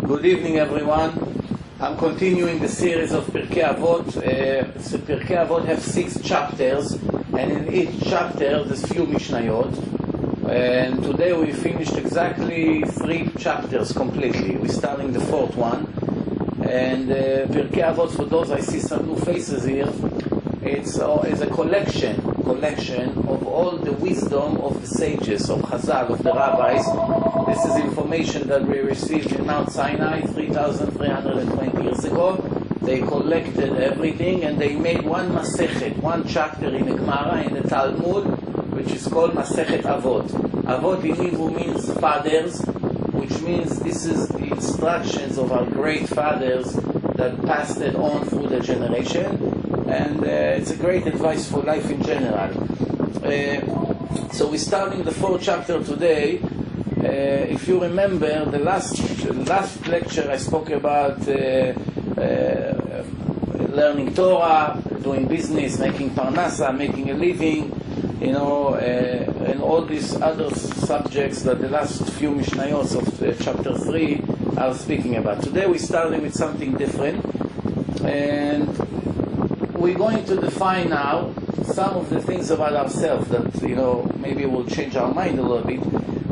Good evening, everyone. I'm continuing the series of Pirkei Avot. So Pirkei Avot have 6 chapters, and in each chapter there's few Mishnayot. And today we finished exactly 3 chapters completely. We're starting the 4th one. And Pirkei Avot, for those I see some new faces here, it's a collection of all the wisdom of the sages, of Chazal, of the rabbis. This is information that we received in Mount Sinai 3,320 years ago. They collected everything and they made one Masechet, one chapter in the Gemara, in the Talmud, which is called Masechet Avot. Avot in Hebrew means fathers, which means this is the instructions of our great fathers that passed it on through the generation. And it's a great advice for life in general. So we're starting the 4th chapter today. If you remember, the last lecture I spoke about learning Torah, doing business, making parnasa, making a living, and all these other subjects that the last few Mishnayot of chapter 3 are speaking about. Today we're starting with something different, and we're going to define now some of the things about ourselves that, maybe will change our mind a little bit,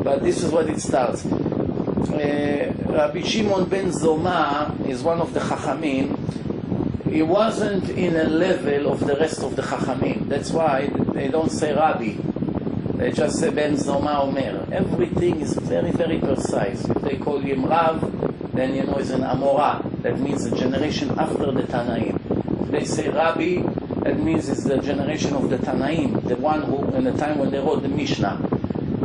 but this is what it starts. Rabbi Shimon ben Zoma is one of the Chachamim. He wasn't in a level of the rest of the Chachamim. That's why they don't say Rabbi. They just say Ben Zoma Omer. Everything is very, very precise. If they call him Rav, then it's an Amora. That means the generation after the Tanaim. They say Rabbi, that means it's the generation of the Tanaim, the one who, in the time when they wrote the Mishnah.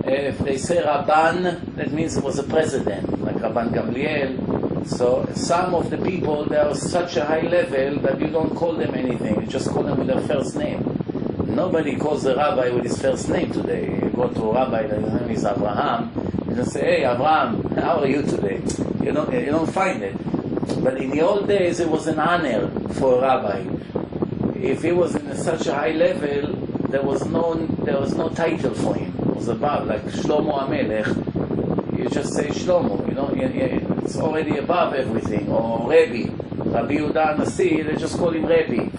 If they say Rabban, that means it was a president, like Rabban Gamliel. So some of the people, they are such a high level that you don't call them anything, you just call them with their first name. Nobody calls a rabbi with his first name today. You go to a rabbi, his name is Abraham, you don't say, hey Abraham, how are you today? You don't find it. But in the old days, it was an honor for a rabbi. If he was in such a high level, there was no title for him. It was above, like Shlomo HaMelech. You just say Shlomo. It's already above everything. Or Rabbi Yehuda Nasi, they just call him Rabbi.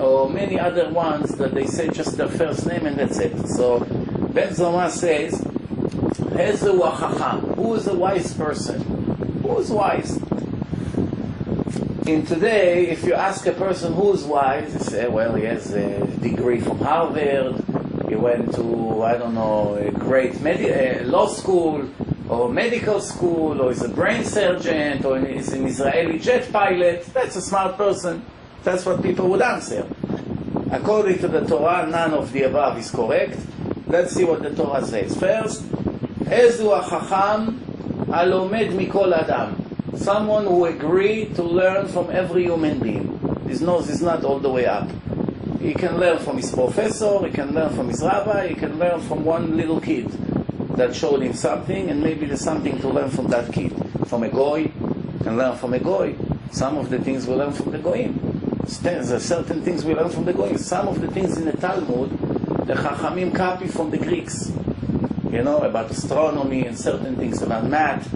Or many other ones that they say just their first name and that's it. So Ben Zoma says, Hezu HaChacham. Who is a wise person? Who is wise? In today, if you ask a person who's wise, they say, well, he has a degree from Harvard, he went to, a great law school, or medical school, or he's a brain surgeon, or he's an Israeli jet pilot. That's a smart person. That's what people would answer. According to the Torah, none of the above is correct. Let's see what the Torah says. First, Ezu HaChacham Alomed Mikol Adam. Someone who agreed to learn from every human being. His nose is not all the way up. He can learn from his professor, he can learn from his rabbi, he can learn from one little kid that showed him something, and maybe there's something to learn from that kid. From a goy, can learn from a goy. Some of the things we learn from the goyim. There are certain things we learn from the goyim. Some of the things in the Talmud, the Chachamim copy from the Greeks. About astronomy and certain things about math.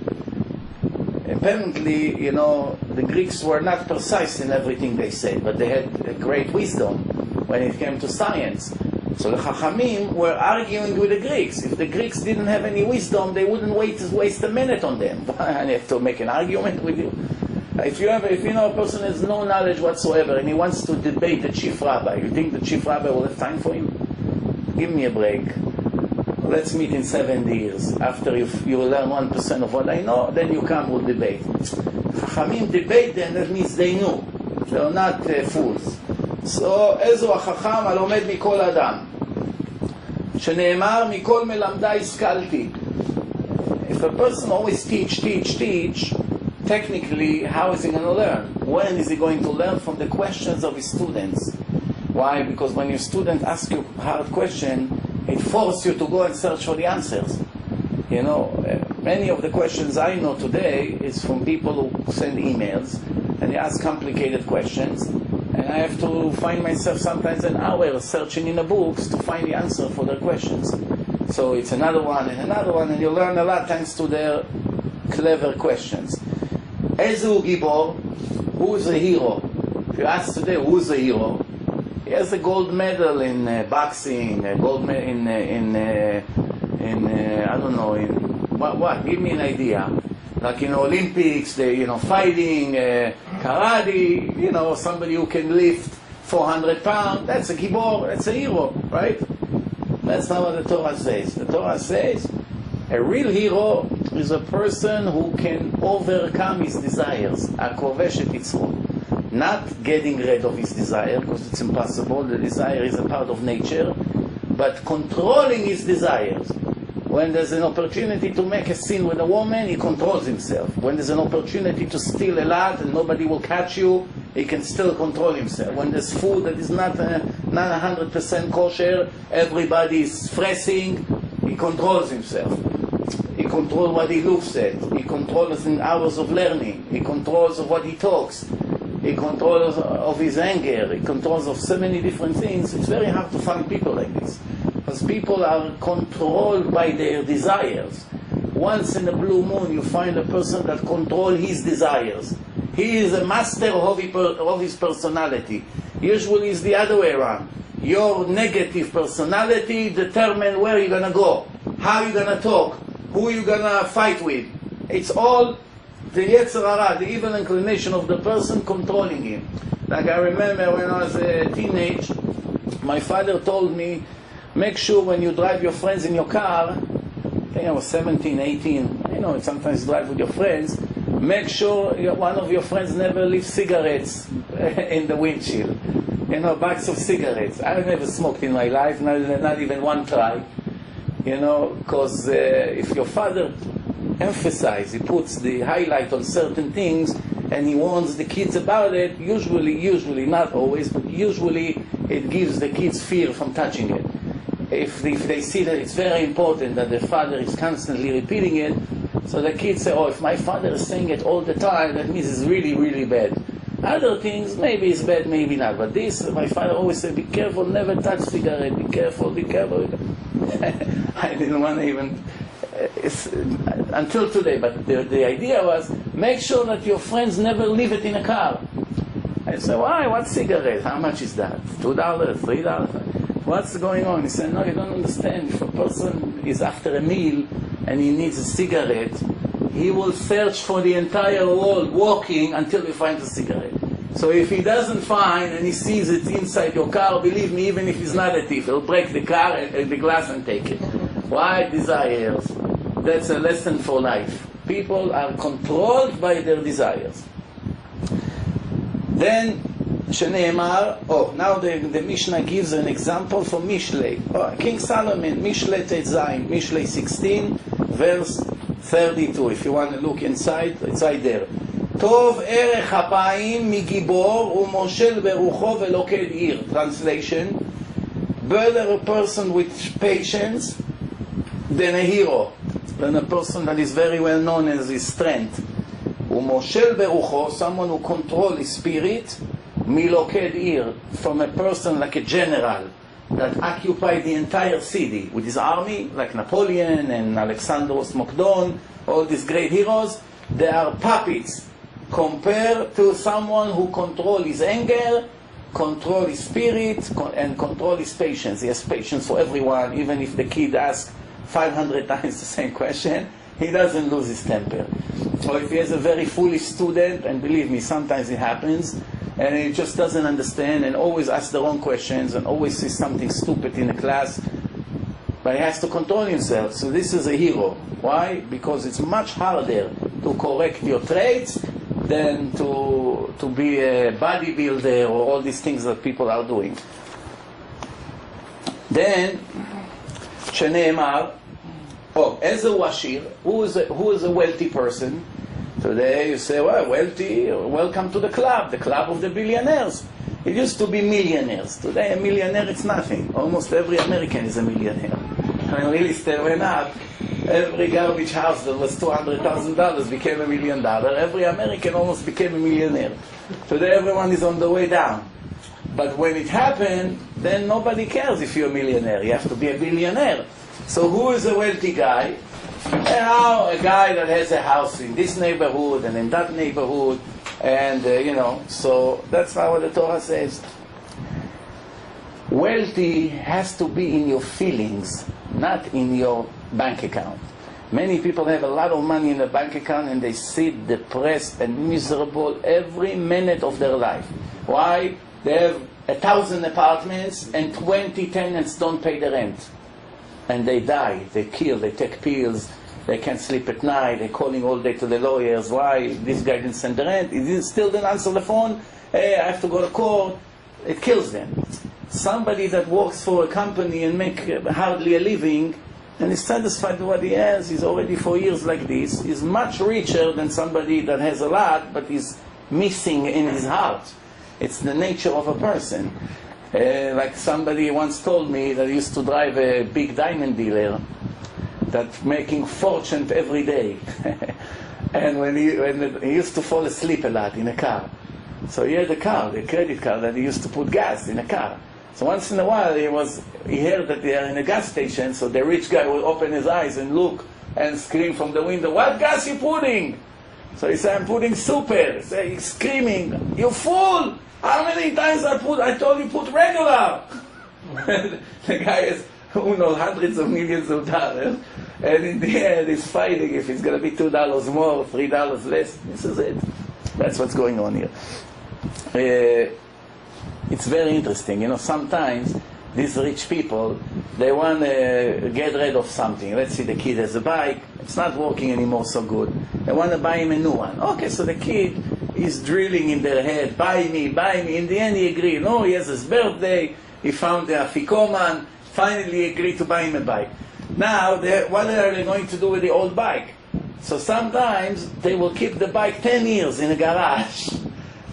Apparently, the Greeks were not precise in everything they said, but they had a great wisdom when it came to science. So the Chachamim were arguing with the Greeks. If the Greeks didn't have any wisdom, they wouldn't waste a minute on them. I have to make an argument with you. If you know a person has no knowledge whatsoever and he wants to debate the chief rabbi, you think the chief rabbi will have time for him? Give me a break. Let's meet in 70 years. After you learn 1% of what I know, then you come, we'll debate. Chachamim debate them, that means they knew. They are not fools. So, Ezu HaChacham Alomed Mikol Adam. Shene'emar Mikol Melamdai Skalti. If a person always teach, technically, how is he going to learn? When is he going to learn? From the questions of his students. Why? Because when your student asks you a hard question, it forces you to go and search for the answers. Many of the questions I know today is from people who send emails and they ask complicated questions, and I have to find myself sometimes an hour searching in the books to find the answer for their questions. So it's another one, and you learn a lot thanks to their clever questions. איזהו גיבור? Who's a hero? If you ask today, who's a hero? He has a gold medal in boxing, a gold medal in I don't know, in what? Give me an idea. Like in Olympics, they fighting, karate, somebody who can lift 400 pounds. That's a gibor. That's a hero, right? That's not what the Torah says. The Torah says a real hero is a person who can overcome his desires. Hakovesh et yitzro. Not getting rid of his desire, because it's impossible. The desire is a part of nature. But controlling his desires. When there's an opportunity to make a sin with a woman, he controls himself. When there's an opportunity to steal a lot and nobody will catch you, he can still control himself. When there's food that is not 100% kosher, everybody is stressing, he controls himself. He controls what he looks at. He controls in hours of learning. He controls of what he talks. He controls of his anger. He controls of so many different things. It's very hard to find people like this. Because people are controlled by their desires. Once in a blue moon you find a person that controls his desires. He is a master of his personality. Usually it's the other way around. Your negative personality determines where you're going to go, how you're going to talk, who you're going to fight with. It's all the Yetzer Hara, the evil inclination of the person controlling him. Like I remember when I was a teenage, my father told me, make sure when you drive your friends in your car, I think I was 17, 18, sometimes you drive with your friends, make sure one of your friends never leaves cigarettes in the windshield. Bags of cigarettes. I never smoked in my life, not even one try. Because if your father emphasizes, he puts the highlight on certain things, and he warns the kids about it, usually, not always, but usually it gives the kids fear from touching it. If they see that it's very important that the father is constantly repeating it, so the kids say, if my father is saying it all the time, that means it's really, really bad. Other things, maybe it's bad, maybe not. But this, my father always said, be careful, never touch cigarette, be careful, be careful. I didn't want to even, until today, but the idea was, make sure that your friends never leave it in a car. I said, why? What cigarette? How much is that? $2, $3? What's going on? He said, no, you don't understand. If a person is after a meal and he needs a cigarette, he will search for the entire world walking until he finds a cigarette. So if he doesn't find and he sees it inside your car, believe me, even if he's not a thief, he'll break the car and the glass and take it. Why? Desires. That's a lesson for life. People are controlled by their desires. Then Shene'emar, now the Mishnah gives an example for Mishlei. King Solomon, Mishlei Tetzayin, Mishlei 16, verse 32. If you want to look inside, it's right there. Tov erech hapayim migibor umoshel berucho veloked ir. Translation: better a person with patience than a hero, than a person that is very well known as his strength. Umoshel berucho, someone who controls his spirit. Miloked ir, from a person like a general that occupied the entire city with his army, like Napoleon and Alexandros Mokdon, all these great heroes. They are puppets compared to someone who controls his anger, controls his spirit, and controls his patience. He has patience for everyone, even if the kid asks 500 times the same question, he doesn't lose his temper. Or if he has a very foolish student, and believe me, sometimes it happens, and he just doesn't understand and always asks the wrong questions and always sees something stupid in the class, but he has to control himself. So this is a hero. Why? Because it's much harder to correct your traits than to be a bodybuilder or all these things that people are doing. Then, Shene'emar, as a washir, who is a wealthy person? Today you say, well, wealthy, welcome to the club of the billionaires. It used to be millionaires. Today a millionaire it's nothing. Almost every American is a millionaire. When real estate went up, every garbage house that was $200,000 became $1 million. Every American almost became a millionaire. Today everyone is on the way down. But when it happened, then nobody cares if you're a millionaire. You have to be a billionaire. So who is a wealthy guy? And now a guy that has a house in this neighborhood and in that neighborhood, and so that's not what the Torah says. Wealthy has to be in your feelings, not in your bank account. Many people have a lot of money in the bank account and they sit depressed and miserable every minute of their life. Why? They have 1,000 apartments and 20 tenants don't pay the rent. And they die, they kill, they take pills, they can't sleep at night, they're calling all day to the lawyers. Why? This guy didn't send the rent, he still didn't answer the phone, hey, I have to go to court. It kills them. Somebody that works for a company and make hardly a living and is satisfied with what he has, he's already for years like this, is much richer than somebody that has a lot but is missing in his heart. It's the nature of a person. Like somebody once told me that he used to drive a big diamond dealer that's making fortune every day. And when he used to fall asleep a lot in a car. So he had a car, a credit card, that he used to put gas in a car. So once in a while he heard that they are in a gas station, so the rich guy would open his eyes and look and scream from the window, "What gas you putting?" So he said, "I'm putting super." He's screaming, "You fool! How many times I told you put regular?" The guy is, who knows, hundreds of millions of dollars, and in the end he's fighting if it's going to be $2 more, $3 less. This is it. That's what's going on here. It's very interesting. Sometimes these rich people, they want to get rid of something. Let's see, the kid has a bike, it's not working anymore so good. They want to buy him a new one. Okay, so the kid is drilling in their head, buy me, buy me. In the end he agreed. No, he has his birthday, he found the afikoman, finally agreed to buy him a bike. Now, what are they going to do with the old bike? So sometimes they will keep the bike 10 years in a garage,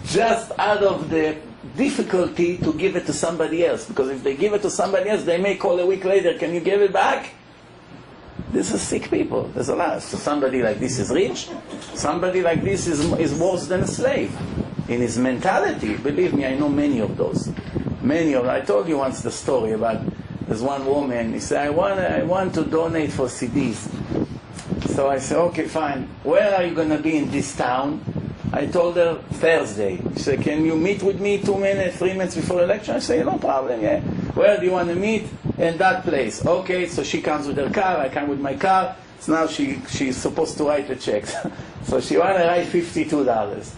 just out of the difficulty to give it to somebody else. Because if they give it to somebody else, they may call a week later, "Can you give it back?" This is sick people. There's a lot. So somebody like this is rich. Somebody like this is worse than a slave in his mentality. Believe me, I know many of those. I told you once the story about there's one woman. He said, I want to donate for CDs. So I said, okay, fine. Where are you going to be in this town? I told her Thursday. She said, can you meet with me 2 minutes, 3 minutes before the lecture? I said, no problem, yeah. Where do you want to meet? In that place. Okay, so she comes with her car, I come with my car. So now she's supposed to write the checks. So she want to write $52.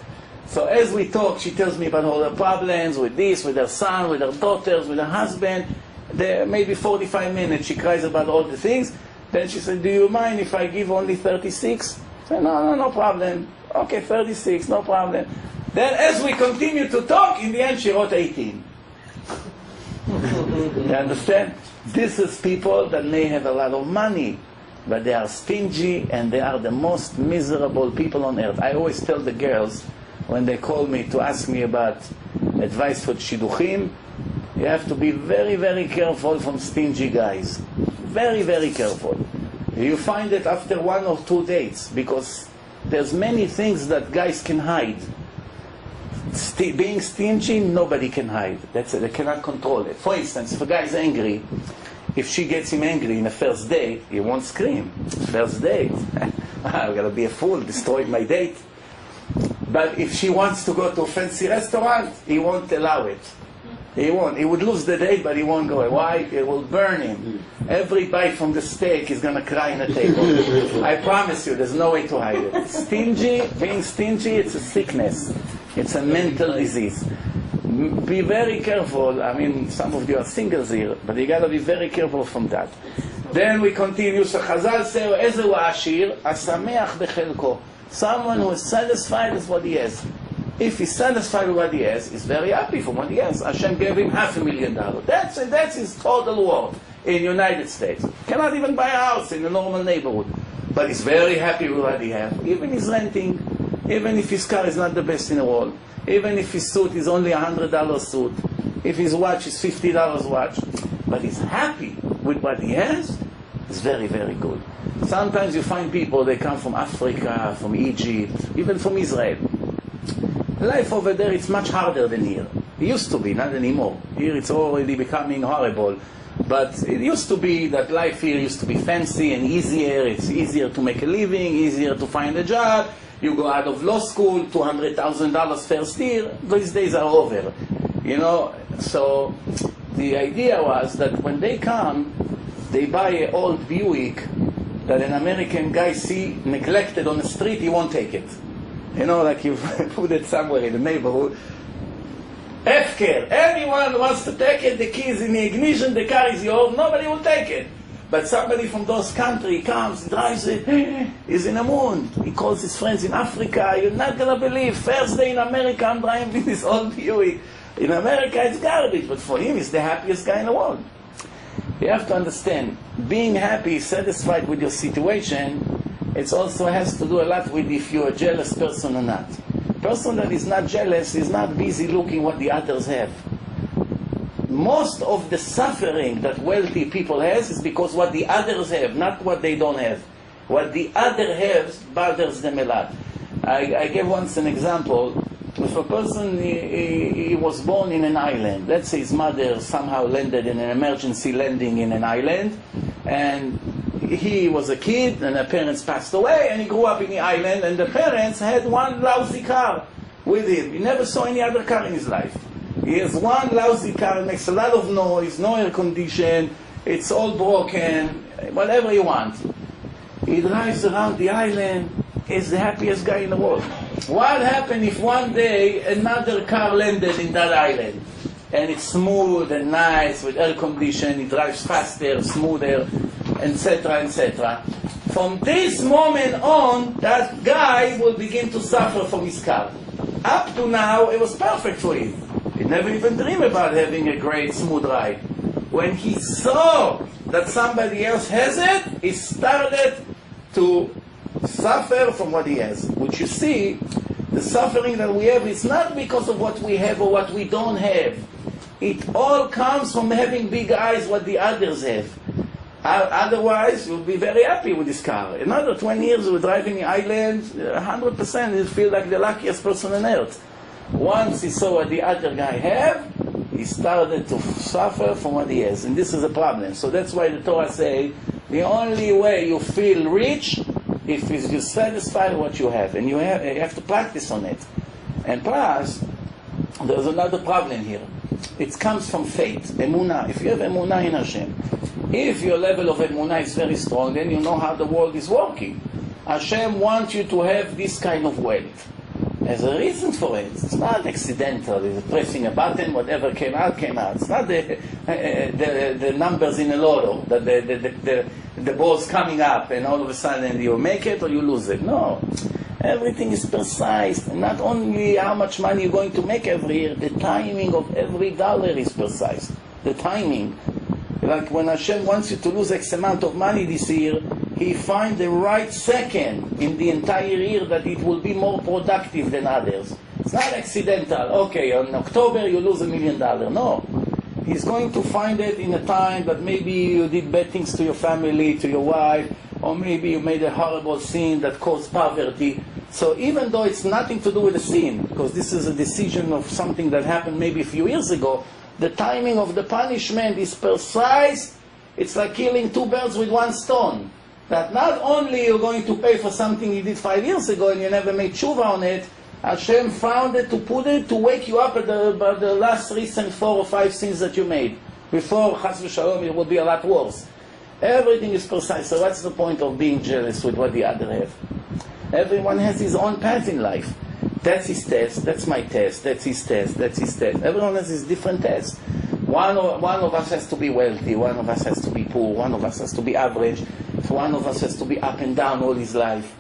So as we talk, she tells me about all her problems with this, with her son, with her daughters, with her husband. There maybe 45 minutes she cries about all the things. Then she said, do you mind if I give only 36? I said, no problem. Okay, 36, no problem. Then as we continue to talk, in the end she wrote 18. You understand? This is people that may have a lot of money, but they are stingy and they are the most miserable people on earth. I always tell the girls, when they call me to ask me about advice for shidduchim, you have to be very, very careful from stingy guys. Very, very careful. You find it after 1 or 2 dates, because there's many things that guys can hide. Being stingy, nobody can hide. That's it. They cannot control it. For instance, if a guy is angry, if she gets him angry in a first date, he won't scream. First date. I'm going to be a fool, destroyed my date. But if she wants to go to a fancy restaurant, he won't allow it. He won't. He would lose the date, but he won't go. Why? It will burn him. Every bite from the steak is going to cry on the table. I promise you, there's no way to hide it. Stingy, being stingy, it's a sickness. It's a mental disease. Be very careful. I mean, some of you are singles here, but you got to be very careful from that. Then we continue. So Chazal say, "Ezehu ashir, asameach bechelko." Someone who is satisfied with what he has. If he's satisfied with what he has, he's very happy for what he has. Hashem gave him $500,000. That's his total worth in the United States. Cannot even buy a house in a normal neighborhood. But he's very happy with what he has. Even he's renting, even if his car is not the best in the world, even if his suit is only $100 suit, if his watch is $50 watch, but he's happy with what he has, it's very, very good. Sometimes you find people, they come from Africa, from Egypt, even from Israel. Life over there, it's much harder than here. It used to be, not anymore. Here it's already becoming horrible. But it used to be that life here used to be fancy and easier. It's easier to make a living, easier to find a job. You go out of law school, $200,000 first year. These days are over, you know. So the idea was that when they come, they buy an old Buick that an American guy see neglected on the street, he won't take it. You know, like you put it somewhere in the neighborhood. Hefker, everyone wants to take it, the keys in the ignition, the car is yours, nobody will take it. But somebody from those countries comes, drives it, he's in the moon. He calls his friends in Africa, you're not going to believe, first day in America I'm driving this old Buick. In America it's garbage, but for him he's the happiest guy in the world. You have to understand, being happy, satisfied with your situation, it also has to do a lot with if you're a jealous person or not. Person that is not jealous is not busy looking what the others have. Most of the suffering that wealthy people has is because what the others have, not what they don't have. What the other has bothers them a lot. I gave once an example. If a person he was born in an island, let's say his mother somehow landed in an emergency landing in an island, and he was a kid and the parents passed away and he grew up in the island, and the parents had one lousy car with him. He never saw any other car in his life. He has one lousy car, it makes a lot of noise, no air condition, it's all broken, whatever you want. He drives around the island, he's the happiest guy in the world. What happened if one day another car landed in that island? And it's smooth and nice with air condition, it drives faster, smoother, etc., etc. From this moment on, that guy will begin to suffer from his car. Up to now, it was perfect for him. He never even dreamed about having a great smooth ride. When he saw that somebody else has it, he started to suffer from what he has. Which you see, the suffering that we have is not because of what we have or what we don't have. It all comes from having big eyes what the others have. Otherwise, you'll be very happy with this car. Another 20 years we're driving the island, 100% you'll feel like the luckiest person on earth. Once he saw what the other guy have, he started to suffer from what he has. And this is a problem. So that's why the Torah says, the only way you feel rich if you're satisfied with what you have. And you have to practice on it. And plus, there's another problem here. It comes from faith, emunah. If you have emunah in Hashem, if your level of emunah is very strong, then you know how the world is working. Hashem wants you to have this kind of wealth. There's a reason for it. It's not accidental. It's pressing a button, whatever came out, came out. It's not the numbers in a lotto, that the ball's coming up and all of a sudden you make it or you lose it. No. Everything is precise. And not only how much money you're going to make every year, the timing of every dollar is precise. The timing. Like when Hashem wants you to lose X amount of money this year, He finds the right second in the entire year that it will be more productive than others. It's not accidental. Okay, in October you lose $1 million. No. He's going to find it in a time that maybe you did bad things to your family, to your wife, or maybe you made a horrible sin that caused poverty. So even though it's nothing to do with the sin, because this is a decision of something that happened maybe a few years ago, the timing of the punishment is precise. It's like killing two birds with one stone. That not only you're going to pay for something you did 5 years ago and you never made tshuva on it, Hashem found it to put it to wake you up at the last recent 4 or 5 sins that you made. Before, chas v'shalom, it will be a lot worse. Everything is precise. So what's the point of being jealous with what the other have? Everyone has his own path in life. That's his test, that's my test, that's his test, that's his test. Everyone has his different tests. One of us has to be wealthy, one of us has to be poor, one of us has to be average, one of us has to be up and down all his life.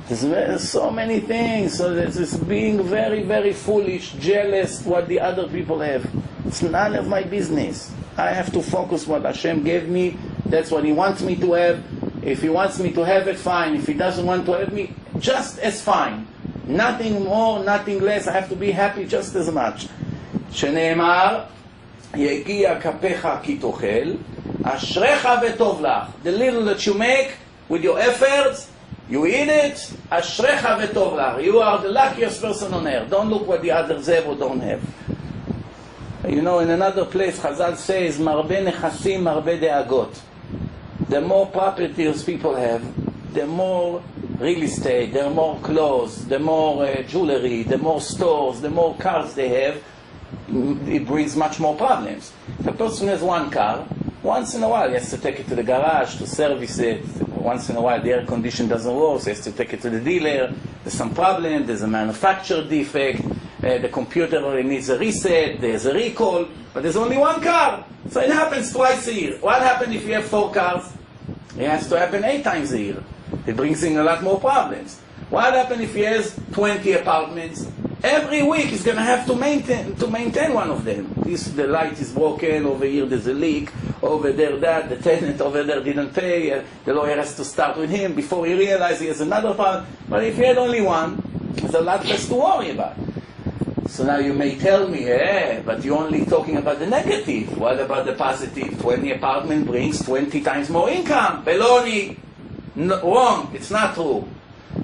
There's so many things. So there's this being very, very foolish, jealous what the other people have. It's none of my business. I have to focus what Hashem gave me. That's what He wants me to have. If He wants me to have it, fine. If He doesn't want to have me, just as fine. Nothing more, nothing less. I have to be happy just as much. שנאמר, יגיע כפיך כי תאכל, אשריך וטוב לך. The little that you make with your efforts, you eat it, אשריך וטוב לך. You are the luckiest person on earth. Don't look what the others have or don't have. You know, in another place, Chazal says, Marbe nechasim, marbe deagot. The more properties people have, the more real estate, the more clothes, the more jewelry, the more stores, the more cars they have, it brings much more problems. If a person has one car, once in a while he has to take it to the garage to service it. Once in a while the air condition doesn't work, so he has to take it to the dealer. There's some problem, there's a manufacturer defect, the computer needs a reset, there's a recall, but there's only one car. So it happens twice a year. What happens if you have 4 cars? It has to happen 8 times a year. It brings in a lot more problems. What happens if he has 20 apartments? Every week he's going to have to maintain one of them. The light is broken, over here there's a leak, over there that, the tenant over there didn't pay, the lawyer has to start with him before he realizes he has another problem. But if he had only one, there's a lot less to worry about. So now you may tell me, but you're only talking about the negative. What about the positive? 20 apartment brings 20 times more income. Baloney. No, wrong. It's not true.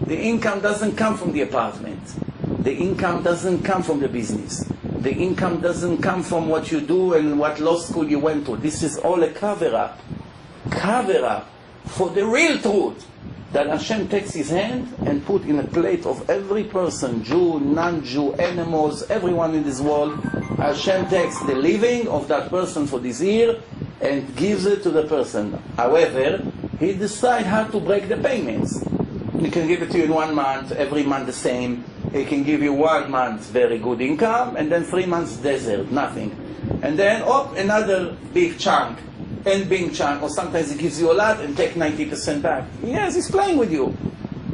The income doesn't come from the apartment. The income doesn't come from the business. The income doesn't come from what you do and what law school you went to. This is all a cover-up. Cover-up for the real truth that Hashem takes his hand and put in a plate of every person, Jew, non-Jew, animals, everyone in this world. Hashem takes the living of that person for this year and gives it to the person. However, he decides how to break the payments. He can give it to you in 1 month, every month the same. He can give you 1 month very good income, and then 3 months desert, nothing. And then, another big chunk, and big chunk, or sometimes he gives you a lot and take 90% back. Yes, he's playing with you.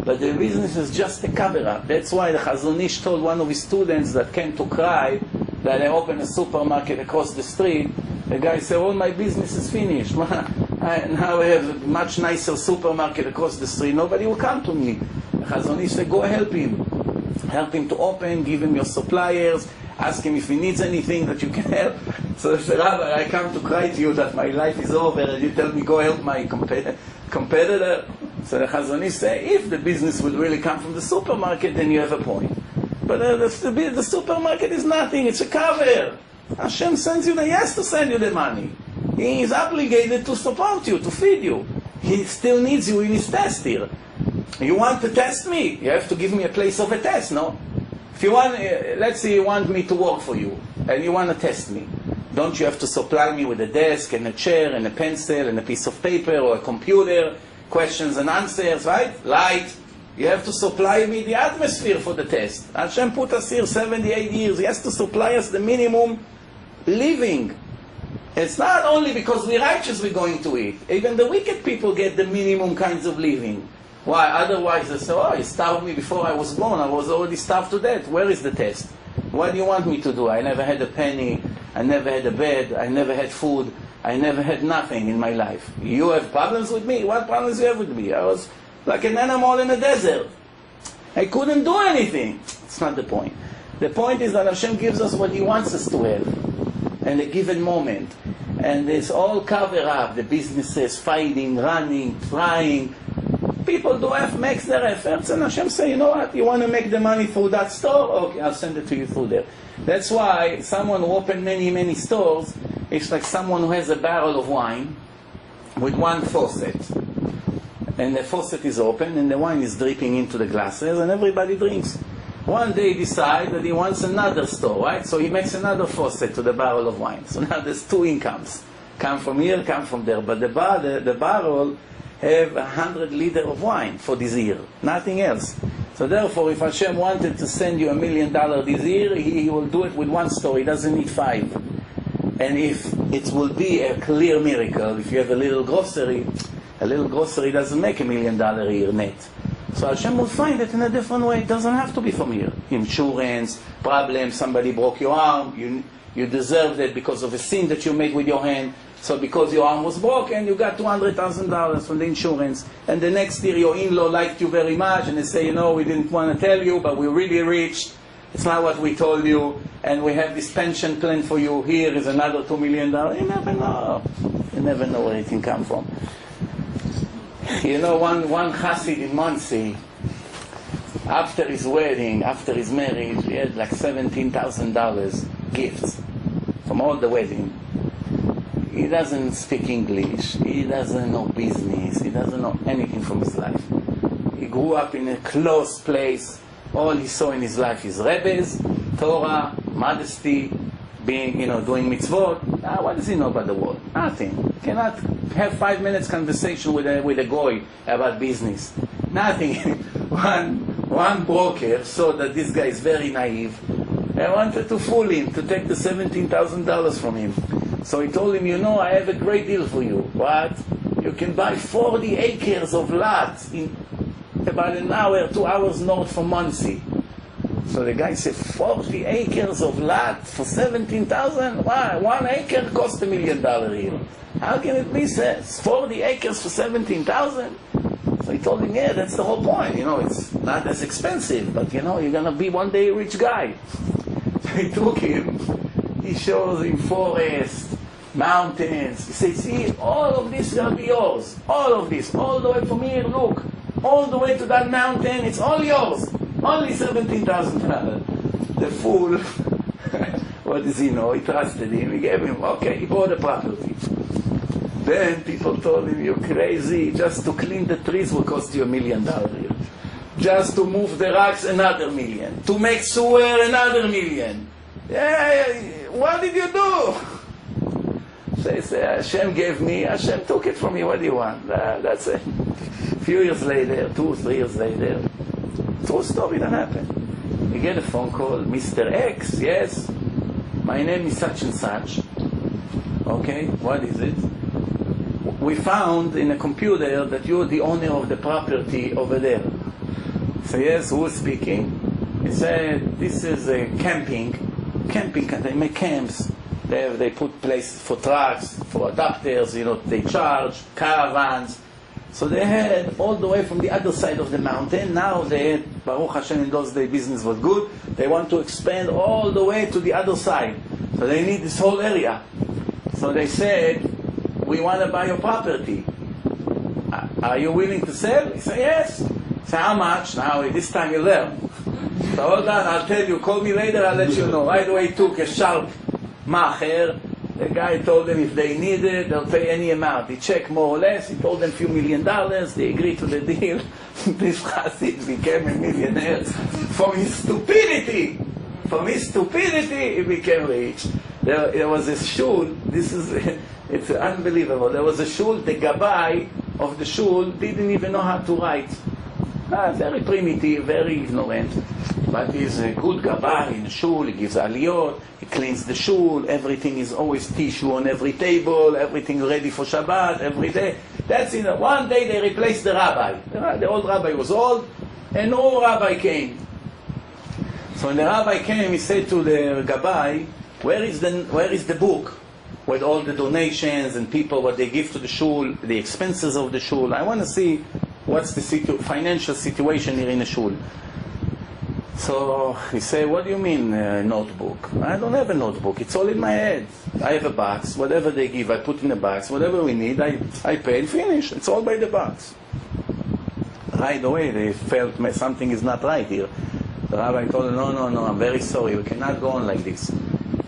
But the business is just a cover-up. That's why the Chazon Ish told one of his students that came to cry that I opened a supermarket across the street. The guy said, all my business is finished. Now I have a much nicer supermarket across the street. Nobody will come to me. The Chazon Ish said, go help him. Help him to open, give him your suppliers, ask him if he needs anything that you can help. So he said, Rabbi, I come to cry to you that my life is over and you tell me go help my competitor. So the Chazon Ish said, if the business will really come from the supermarket, then you have a point. But the supermarket is nothing, it's a cover. Hashem sends you, he has to send you the money. He is obligated to support you, to feed you. He still needs you in his test here. You want to test me? You have to give me a place of a test, no? If you want, let's say you want me to work for you, and you want to test me. Don't you have to supply me with a desk, and a chair, and a pencil, and a piece of paper, or a computer, questions and answers, right? Light. You have to supply me the atmosphere for the test. Hashem put us here 78 years. He has to supply us the minimum living. It's not only because we're righteous we're going to eat. Even the wicked people get the minimum kinds of living. Why? Otherwise they say, he starved me before I was born. I was already starved to death. Where is the test? What do you want me to do? I never had a penny. I never had a bed. I never had food. I never had nothing in my life. You have problems with me? What problems do you have with me? I was like an animal in a desert. I couldn't do anything. It's not the point. The point is that Hashem gives us what He wants us to have in a given moment. And it's all covered up. The businesses, fighting, running, trying. People makes their efforts, and Hashem say, you know what, you want to make the money through that store? Okay, I'll send it to you through there. That's why someone who opened many, many stores, it's like someone who has a barrel of wine with one faucet. And the faucet is open, and the wine is dripping into the glasses, and everybody drinks. One day he decides that he wants another store, right? So he makes another faucet to the barrel of wine. So now there's 2 incomes. Come from here, come from there. But the barrel have 100 liters of wine for this year, nothing else. So therefore, if Hashem wanted to send you $1 million this year, He will do it with 1 store. He doesn't need 5. And if it will be a clear miracle, if you have a little grocery doesn't make $1 million a year net. So Hashem will find it in a different way. It doesn't have to be from here. Insurance, problems, somebody broke your arm, you deserved it because of a sin that you made with your hand. So because your arm was broken, you got $200,000 from the insurance. And the next year your in-law liked you very much, and they say, we didn't want to tell you, but we're really rich. It's not what we told you. And we have this pension plan for you. Here is another $2 million. You never know. You never know where it can come from. One Chassid in Monsey, after his wedding, after his marriage, he had like $17,000 gifts from all the wedding. He doesn't speak English, he doesn't know business, he doesn't know anything from his life. He grew up in a closed place. All he saw in his life is Rebbe's, Torah, modesty, being, doing mitzvot. What does he know about the world? Nothing. He cannot have 5 minutes conversation with a goy about business. Nothing. One broker saw that this guy is very naive and wanted to fool him, to take the $17,000 from him. So he told him, I have a great deal for you. What? You can buy 40 acres of lot in about an hour, 2 hours north from Muncie. So the guy said, 40 acres of lot for $17,000? Why? 1 acre cost $1 million here. How can it be, sir? 40 acres for $17,000? So he told him, yeah, that's the whole point. It's not as expensive, but you're going to be one day a rich guy. So he took him. He shows him forest, mountains. He said, see, all of this is going to be yours. All of this. All the way from here, look. All the way to that mountain, it's all yours. Only $17,000. The fool, what does he know? He trusted him. He gave him, okay, he bought the property. Then people told him, you're crazy. Just to clean the trees will cost you $1 million here. Just to move the rocks, another $1 million. To make sewer, another $1 million. Yeah, what did you do? They say, Hashem gave me, Hashem took it from me. What do you want? That's it. A few years later, 2 or 3 years later, true story that happened. You get a phone call, Mr. X, yes, my name is such and such. Okay, what is it? We found in a computer that you're the owner of the property over there. So yes, who's speaking? He said, this is a camping, they make camps. They put places for trucks, for adapters, they charge, caravans. So they had all the way from the other side of the mountain. Now they had, Baruch Hashem, in those days business was good. They want to expand all the way to the other side. So they need this whole area. So they said, we want to buy your property. Are you willing to sell? He said, yes. So how much? Now this time you learn. So hold on, I'll tell you. Call me later, I'll let you know. Right away he took a sharp macher. The guy told them if they need it, they'll pay any amount. He checked more or less. He told them a few $1 million. They agreed to the deal. This Chassid became a millionaire from his stupidity. From his stupidity, he became rich. There was a shul. It's unbelievable. There was a shul. The Rabbi of the shul didn't even know how to write. Very primitive, very ignorant. But he's a good Rabbi in the shul. He gives aliyot. He cleans the shul. Everything is always tissue on every table. Everything ready for Shabbat every day. That's it. One day they replaced the rabbi. The old rabbi was old, and no rabbi came. So when the rabbi came, he said to the Rabbi, where is the book with all the donations and people, what they give to the shul, the expenses of the shul? I want to see what's the financial situation here in the shul. So he said, what do you mean notebook? I don't have a notebook. It's all in my head. I have a box. Whatever they give, I put in the box. Whatever we need, I pay and finish. It's all by the box. Right away, they felt something is not right here. The rabbi told him, no, I'm very sorry. We cannot go on like this.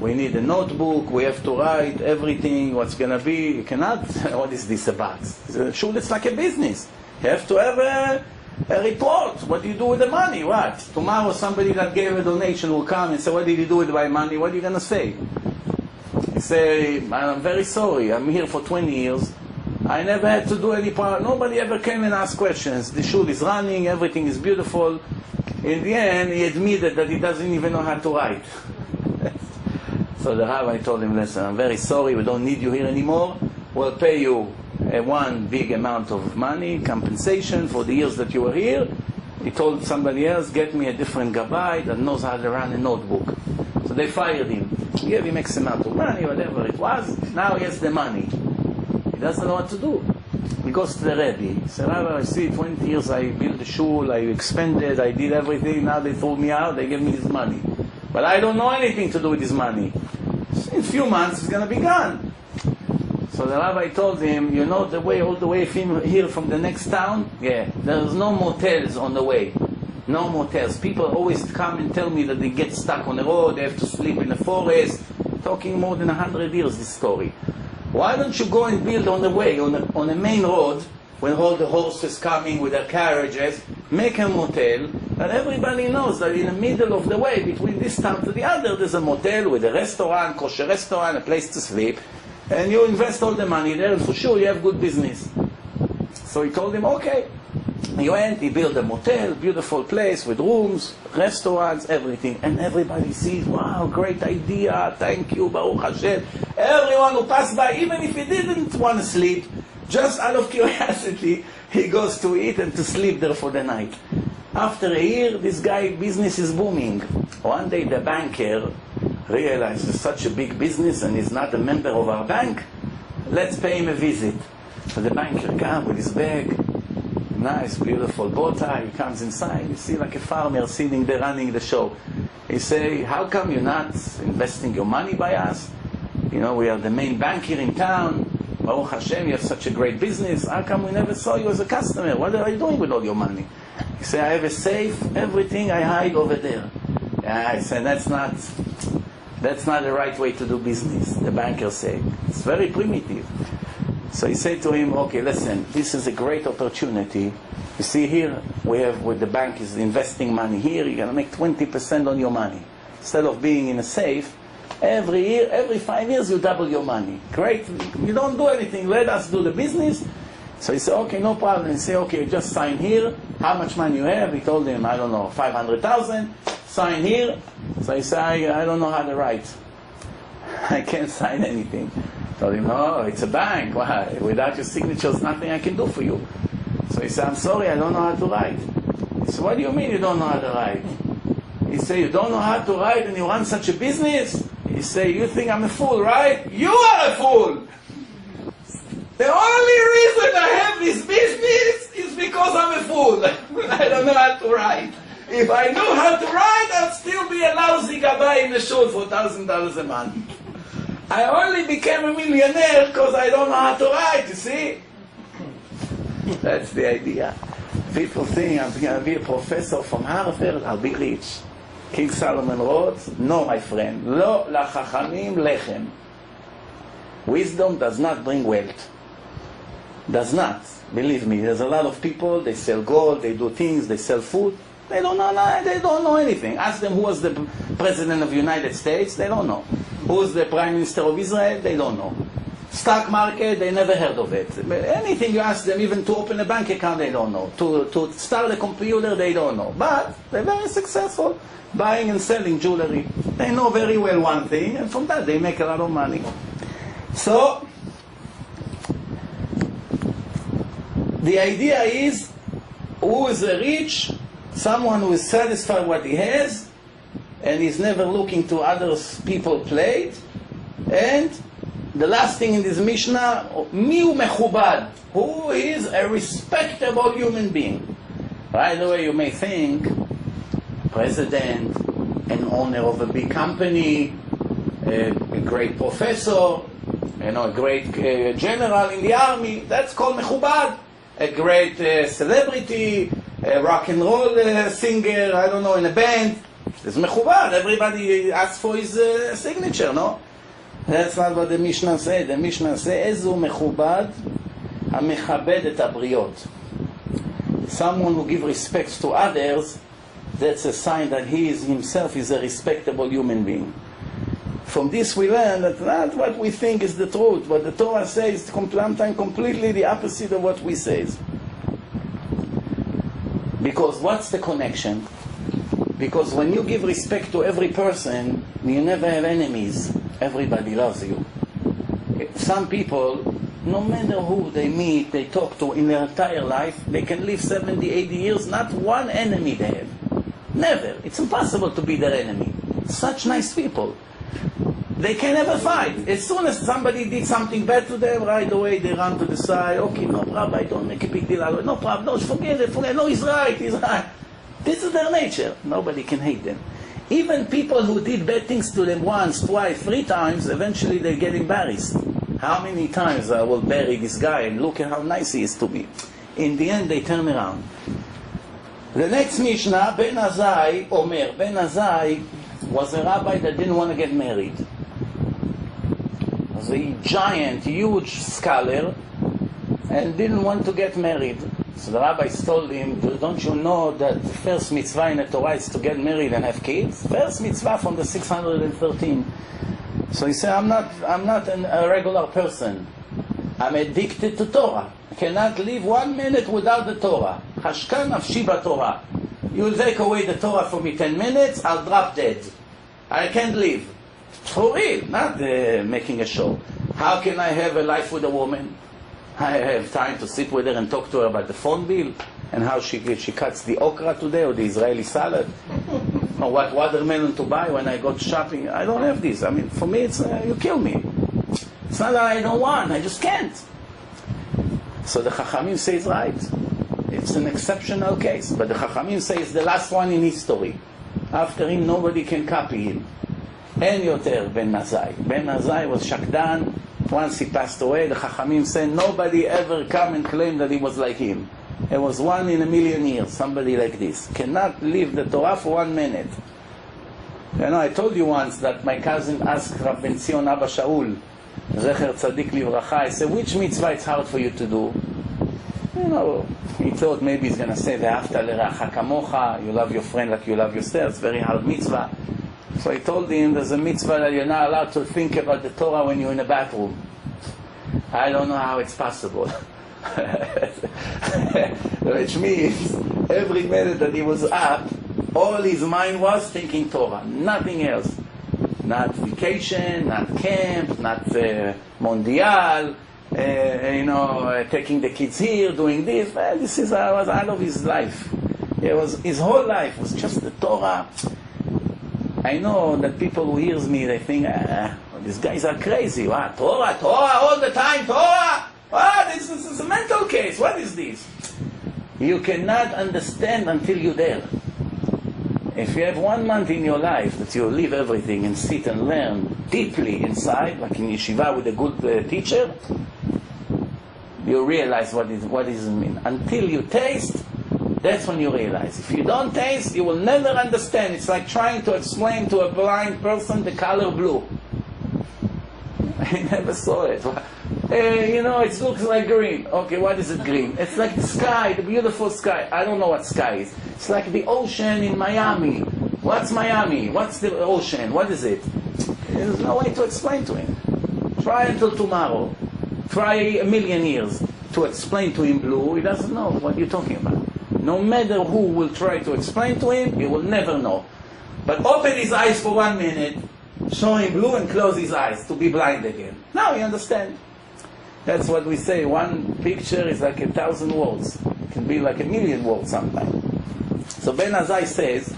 We need a notebook. We have to write everything, what's going to be. You cannot, what is this, a box? Sure, it's like a business. You have to have a report. What do you do with the money? What? Tomorrow somebody that gave a donation will come and say, what did you do with my money? What are you going to say? You say, I'm very sorry. I'm here for 20 years. I never had to do any part. Nobody ever came and asked questions. The shul is running. Everything is beautiful. In the end, he admitted that he doesn't even know how to write. So the rabbi told him, listen, I'm very sorry. We don't need you here anymore. We'll pay you one big amount of money, compensation for the years that you were here. He told somebody else, get me a different rabbi that knows how to run a notebook. So they fired him. He gave him X amount of money, whatever it was. Now he has the money. He doesn't know what to do. He goes to the Rabbi. He said, Rabbi, I see 20 years I built the shul, I expanded, I did everything. Now they threw me out, they gave me this money. But I don't know anything to do with this money. In a few months it's going to be gone. So the rabbi told him, you know the way all the way here from the next town? Yeah, there's no motels on the way. No motels. People always come and tell me that they get stuck on the road, they have to sleep in the forest talking more than 100 years, this story. Why don't you go and build on the way, on a main road, when all the horses coming with their carriages, make a motel, and everybody knows that in the middle of the way, between this town to the other, there's a motel with a restaurant, kosher restaurant, a place to sleep, and you invest all the money there, and for sure you have good business. So he told him, okay. He went, he built a motel, beautiful place with rooms, restaurants, everything. And everybody sees, wow, great idea, thank you, Baruch Hashem. Everyone who passed by, even if he didn't want to sleep, just out of curiosity, he goes to eat and to sleep there for the night. After a year, this guy, business is booming. One day the banker realized it's such a big business and he's not a member of our bank. Let's pay him a visit. So the banker comes with his bag, nice, beautiful bow tie. He comes inside. You see like a farmer sitting there running the show. He say, how come you're not investing your money by us? You know, we are the main bank here in town. Baruch Hashem, you have such a great business. How come we never saw you as a customer? What are you doing with all your money? He say, I have a safe. Everything I hide over there. I said, that's not the right way to do business. The banker said, it's very primitive. So he said to him, okay, listen, this is a great opportunity. You see here, we have, with the bank is investing money here, you're going to make 20% on your money. Instead of being in a safe, every year, every 5 years, you double your money. Great, you don't do anything, let us do the business. So he said, okay, no problem. He said, okay, just sign here. How much money you have? He told him, I don't know, 500,000. Sign here. So he said, I don't know how to write. I can't sign anything. Told him, no, it's a bank. Why? Without your signatures, nothing I can do for you. So he said, I'm sorry, I don't know how to write. He said, what do you mean you don't know how to write? He said, you don't know how to write and you run such a business? He said, you think I'm a fool, right? You are a fool! The only reason I have this business is because I'm a fool. I don't know how to write. If I knew how to write, I'd still be a lousy gabbai in the shul for $1,000 a month. I only became a millionaire because I don't know how to write, you see? That's the idea. People think I'm going to be a professor from Harvard, I'll be rich. King Solomon wrote, no, my friend, lo lachachamim lechem. Wisdom does not bring wealth. Does not. Believe me, there's a lot of people, they sell gold, they do things, they sell food. They don't know anything. Ask them who was the President of the United States, they don't know. Who's the Prime Minister of Israel, they don't know. Stock market, they never heard of it. Anything you ask them, even to open a bank account, they don't know. To start a computer, they don't know. But they're very successful buying and selling jewelry. They know very well one thing, and from that they make a lot of money. So, the idea is, who is a rich? Someone who is satisfied with what he has, and is never looking to others people's plate. And the last thing in this Mishnah, miu mechubad, who is a respectable human being. Right away you may think, president, an owner of a big company, a great professor, a great general in the army, that's called mechubad. A great celebrity, a rock and roll singer, I don't know, in a band. It's mechubad. Everybody asks for his signature, no? That's not what the Mishnah said. The Mishnah says, Ezu mechubad hamechabed et habriot. Someone who gives respect to others, that's a sign that he is himself is a respectable human being. From this we learn that not what we think is the truth. What the Torah says is sometimes completely the opposite of what we say. Because what's the connection? Because when you give respect to every person, you never have enemies. Everybody loves you. Some people, no matter who they meet, they talk to in their entire life, they can live 70, 80 years, not one enemy they have. Never. It's impossible to be their enemy. Such nice people. They can never fight. As soon as somebody did something bad to them, right away they run to the side. Okay, no problem, don't make a big deal out of it. No problem, no, forget it. No, he's right, he's right. This is their nature. Nobody can hate them. Even people who did bad things to them once, twice, 3 times, eventually they get embarrassed. How many times I will bury this guy and look at how nice he is to me. In the end, they turn around. The next Mishnah, Ben Azai Omer. Ben Azai was a rabbi that didn't want to get married. was a giant, huge scholar, and didn't want to get married. So the rabbis told him, don't you know that the first mitzvah in the Torah is to get married and have kids? First mitzvah from the 613. So he said, I'm not a regular person. I'm addicted to Torah. I cannot live 1 minute without the Torah. Hashkan nafshi Torah. You will take away the Torah for me 10 minutes, I'll drop dead. I can't live. For real, not making a show. How can I have a life with a woman? I have time to sit with her and talk to her about the phone bill and how she cuts the okra today or the Israeli salad or what watermelon to buy when I go shopping. I don't have this. I mean, for me, it's you kill me. It's not that I don't want, I just can't. So the Chachamim say it's right. It's an exceptional case, but the Chachamim say it's the last one in history. After him, nobody can copy him. En yoter Ben Nazai. Ben Nazai was Shakdan. Once he passed away, the Chachamim said nobody ever come and claim that he was like him. It was 1 in a million years, somebody like this. Cannot leave the Torah for 1 minute. You know, I told you once that my cousin asked Rav Ben Zion Abba Shaul, Zecher Tzadik Livracha, I said, which mitzvah it's hard for you to do? You know, he thought maybe he's going to say, Ve'afta l'reacha kamocha, you love your friend like you love yourself. It's very hard mitzvah. So I told him there's a mitzvah that you're not allowed to think about the Torah when you're in the bathroom. I don't know how it's possible. Which means every minute that he was up, all his mind was thinking Torah, nothing else. Not vacation, not camp, not mondial, taking the kids here, doing this. Well, this was out of his life. His whole life was just the Torah. I know that people who hears me, they think, these guys are crazy. What? Torah all the time, Torah? What? This is a mental case. What is this? You cannot understand until you're there. If you have 1 month in your life that you leave everything and sit and learn deeply inside, like in yeshiva with a good teacher, you realize what does it mean. Until you taste, that's when you realize. If you don't taste, you will never understand. It's like trying to explain to a blind person the color blue. I never saw it. It looks like green. Okay, what is it green? It's like the sky, the beautiful sky. I don't know what sky is. It's like the ocean in Miami. What's Miami? What's the ocean? What is it? There's no way to explain to him. Try until tomorrow. Try 1 million years to explain to him blue. He doesn't know what you're talking about. No matter who will try to explain to him, he will never know. But open his eyes for 1 minute, show him blue and close his eyes to be blind again. Now you understand. That's what we say. 1 picture is like 1,000 words. It can be like 1,000,000 words sometimes. So Ben Azai says,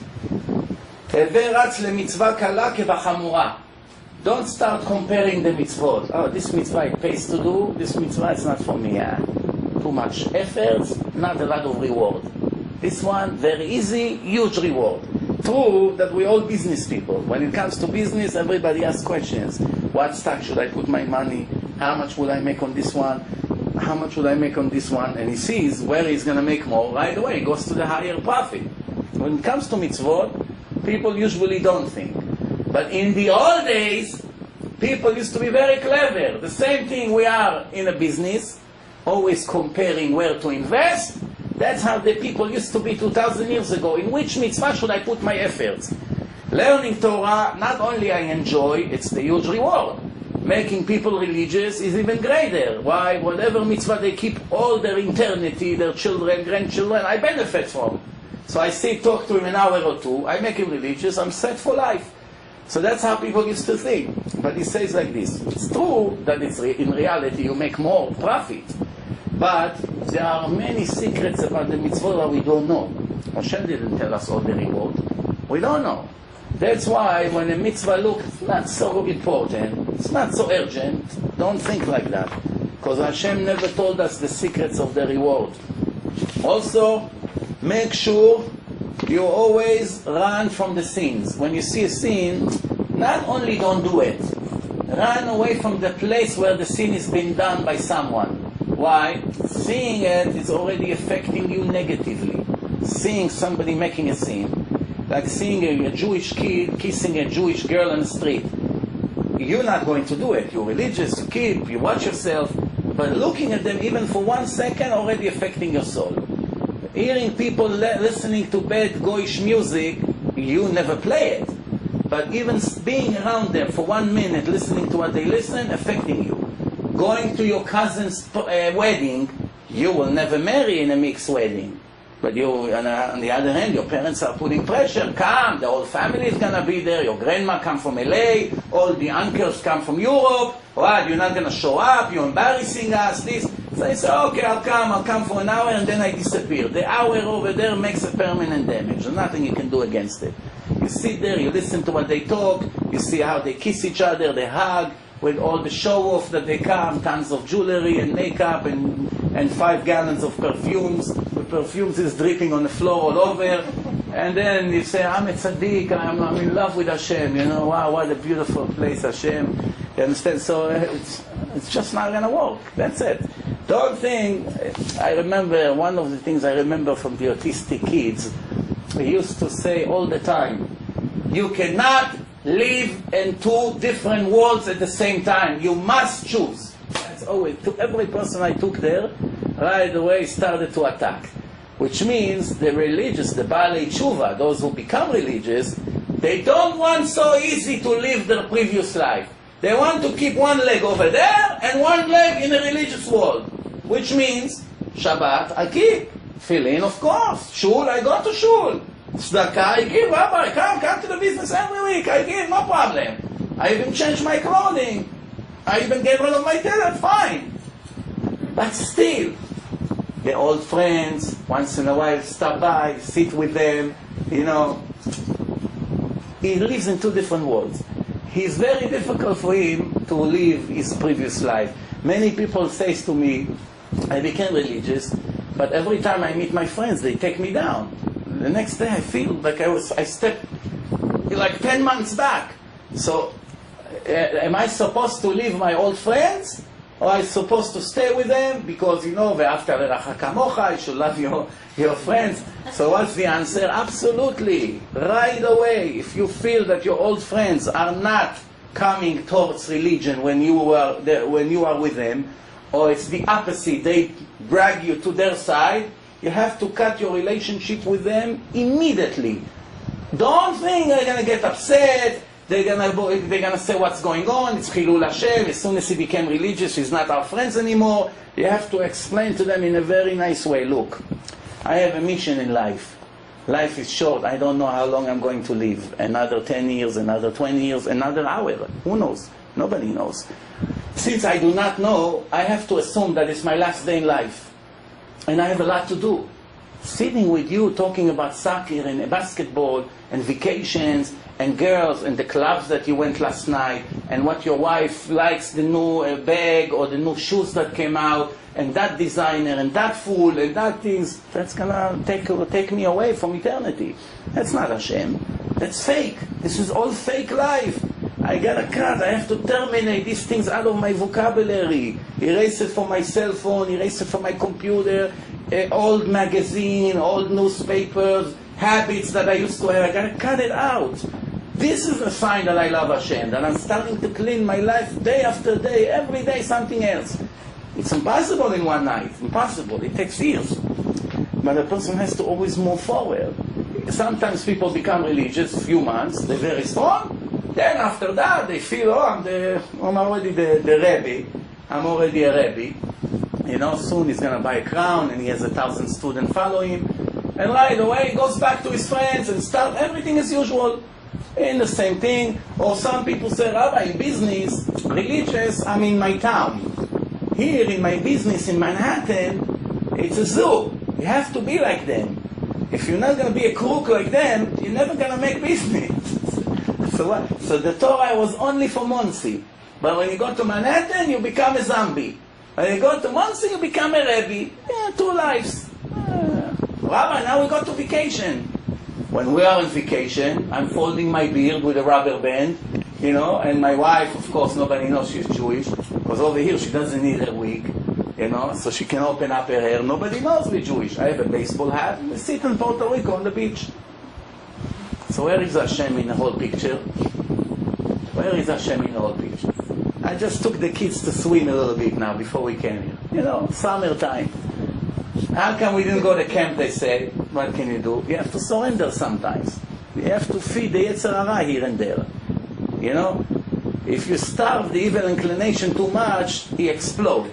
don't start comparing the mitzvot. Oh, this mitzvah it pays to do, this mitzvah it's not for me. Too much effort, not a lot of reward. This one, very easy, huge reward. True that we're all business people. When it comes to business, everybody asks questions. What stock should I put my money? How much will I make on this one? How much will I make on this one? And he sees where he's going to make more. Right away, he goes to the higher profit. When it comes to mitzvot, people usually don't think. But in the old days, people used to be very clever. The same thing we are in a business, always comparing where to invest. That's how the people used to be 2,000 years ago. In which mitzvah should I put my efforts? Learning Torah, not only I enjoy, it's the huge reward. Making people religious is even greater. Why? Whatever mitzvah they keep all their eternity, their children, grandchildren, I benefit from. So I talk to him an hour or two, I make him religious, I'm set for life. So that's how people used to think. But he says like this, it's true that in reality you make more profit. But there are many secrets about the mitzvot that we don't know. Hashem didn't tell us all the reward. We don't know. That's why when a mitzvah looks not so important, it's not so urgent, don't think like that. Because Hashem never told us the secrets of the reward. Also, make sure you always run from the sins. When you see a sin, not only don't do it, run away from the place where the sin is being done by someone. Why? Seeing it is already affecting you negatively. Seeing somebody making a sin, like seeing a Jewish kid kissing a Jewish girl on the street. you're not going to do it. You're religious, you keep, you watch yourself, but looking at them even for 1 second already affecting your soul. Hearing people listening to bad goyish music, you never play it. But even being around them for 1 minute, listening to what they listen, affecting you. Going to your cousin's wedding, you will never marry in a mixed wedding. But you, on the other hand, your parents are putting pressure. Come, the whole family is going to be there. Your grandma come from LA. All the uncles come from Europe. What, you're not going to show up? You're embarrassing us, this. So I say, okay, I'll come for an hour, and then I disappear. The hour over there makes a permanent damage. There's nothing you can do against it. You sit there, you listen to what they talk, you see how they kiss each other, they hug, with all the show-off that they come, tons of jewelry and makeup and 5 gallons of perfumes. The perfumes is dripping on the floor all over. And then you say, I'm a tzaddik, I'm in love with Hashem, you know, wow, what a beautiful place, Hashem. You understand? So it's just not going to work. That's it. The whole thing, I remember, one of the things I remember from the autistic kids, we used to say all the time, you cannot live in 2 different worlds at the same time. You must choose. That's always, to every person I took there, right away started to attack. Which means the religious, the Baalei Tshuva, those who become religious, they don't want so easy to live their previous life. They want to keep 1 leg over there and 1 leg in the religious world. Which means, Shabbat I keep. Tefillin, of course. Shul, I go to shul. Tzedakah, I give. Rabbi, come to the business every week. I give, no problem. I even change my clothing. I even get rid of my tailor, fine. But still, the old friends, once in a while stop by, sit with them, you know. He lives in 2 different worlds. It's very difficult for him to live his previous life. Many people say to me, I became religious, but every time I meet my friends, they take me down. The next day I feel like I stepped like 10 months back. So, am I supposed to leave my old friends? Or am I supposed to stay with them? Because, you know, after kamocha, you should love your friends. So what's the answer? Absolutely. Right away, if you feel that your old friends are not coming towards religion when you are with them, or it's the opposite, they drag you to their side, you have to cut your relationship with them immediately. Don't think they're going to get upset, they're going to say what's going on, it's Chilul Hashem, as soon as he became religious, he's not our friends anymore. You have to explain to them in a very nice way, look, I have a mission in life. Life is short, I don't know how long I'm going to live. Another 10 years, another 20 years, another hour. Who knows? Nobody knows. Since I do not know, I have to assume that it's my last day in life. And I have a lot to do. Sitting with you, talking about soccer and basketball and vacations and girls and the clubs that you went last night and what your wife likes, the new bag or the new shoes that came out and that designer and that fool and that things, that's gonna take me away from eternity. That's not Hashem. That's fake. This is all fake life. I gotta cut, I have to terminate these things out of my vocabulary. Erase it from my cell phone, erase it from my computer, old magazine, old newspapers, habits that I used to have. I gotta cut it out. This is a sign that I love Hashem, that I'm starting to clean my life day after day, every day something else. It's impossible in one night, impossible, it takes years. But a person has to always move forward. Sometimes people become religious, a few months, they're very strong. Then after that, they feel, I'm already the Rabbi. I'm already a Rabbi. You know, soon he's going to buy a crown and he has 1,000 students following him. And right away, he goes back to his friends and start everything as usual. In the same thing. Or some people say, Rabbi, in business, religious, I'm in my town. Here in my business in Manhattan, it's a zoo. You have to be like them. If you're not going to be a crook like them, you're never going to make business. So what? So the Torah was only for Monsey. But when you go to Manhattan, you become a zombie. When you go to Monsey, you become a Rabbi. Yeah, 2 lives. Rabbi, now we go to vacation. When we are on vacation, I'm folding my beard with a rubber band, you know, and my wife, of course, nobody knows she's Jewish, because over here she doesn't need her wig, you know, so she can open up her hair. Nobody knows we're Jewish. I have a baseball hat, and we sit in Puerto Rico on the beach. So where is Hashem in the whole picture? Where is Hashem in all beach? I just took the kids to swim a little bit now before we came here. You know, summertime. How come we didn't go to camp, they say? What can you do? You have to surrender sometimes. You have to feed the Yetzer Hara here and there. You know? If you starve the evil inclination too much, he explodes.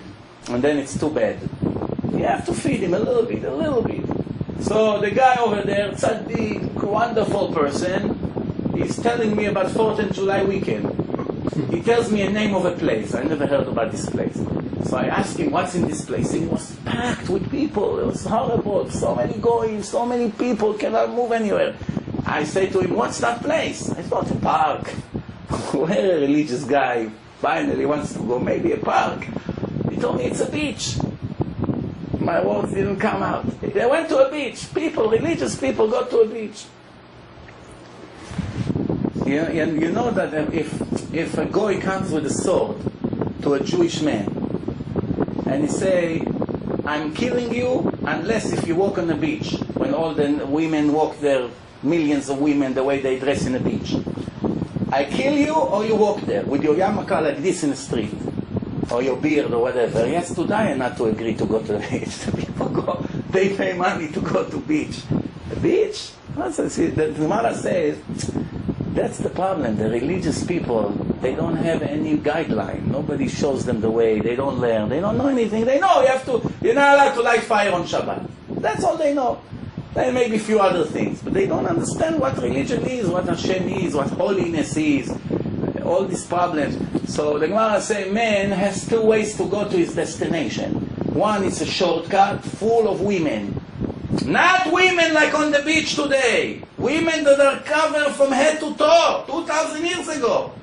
And then it's too bad. You have to feed him a little bit, a little bit. So the guy over there, tzaddik, wonderful person, he's telling me about 4th of July weekend. He tells me a name of a place. I never heard about this place. So I asked him, what's in this place? It was packed with people. It was horrible. So many going, so many people cannot move anywhere. I say to him, what's that place? I thought a park. Where a religious guy finally wants to go, maybe a park. He told me it's a beach. My words didn't come out. They went to a beach. People, religious people, go to a beach. You know that if a goy comes with a sword to a Jewish man and he say, I'm killing you unless if you walk on the beach, when all the women walk there, millions of women, the way they dress in the beach. I kill you or you walk there with your yarmulke like this in the street, or your beard or whatever. He has to die and not to agree to go to the beach. The people go, they pay money to go to beach. The beach? The Gemara says, that's the problem. The religious people, they don't have any guideline. Nobody shows them the way. They don't learn. They don't know anything. They know you're not allowed to light fire on Shabbat. That's all they know. And maybe a few other things. But they don't understand what religion is, what Hashem is, what holiness is. All these problems. So the Gemara says, man has two ways to go to his destination. One is a shortcut full of women. Not women like on the beach today. Women that are covered from head to toe. 2,000 years ago.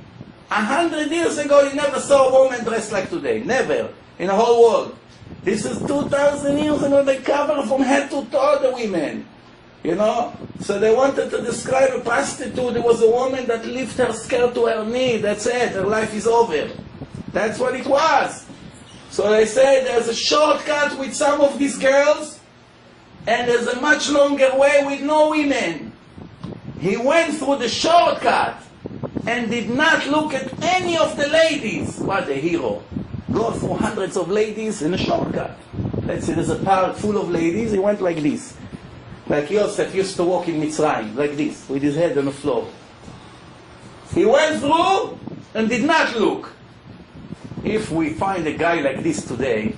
100 years ago you never saw a woman dressed like today. Never. In the whole world. This is 2,000 years ago. They cover from head to toe, the women. You know? So they wanted to describe a prostitute. It was a woman that lifted her skirt to her knee. That's it. Her life is over. That's what it was. So they say there's a shortcut with some of these girls, and there's a much longer way with no women. He went through the shortcut and did not look at any of the ladies. What a hero. Go through hundreds of ladies in a shortcut. Let's say there's a park full of ladies. He went like this. Like Yosef used to walk in Mizrachi, like this, with his head on the floor. He went through and did not look. If we find a guy like this today,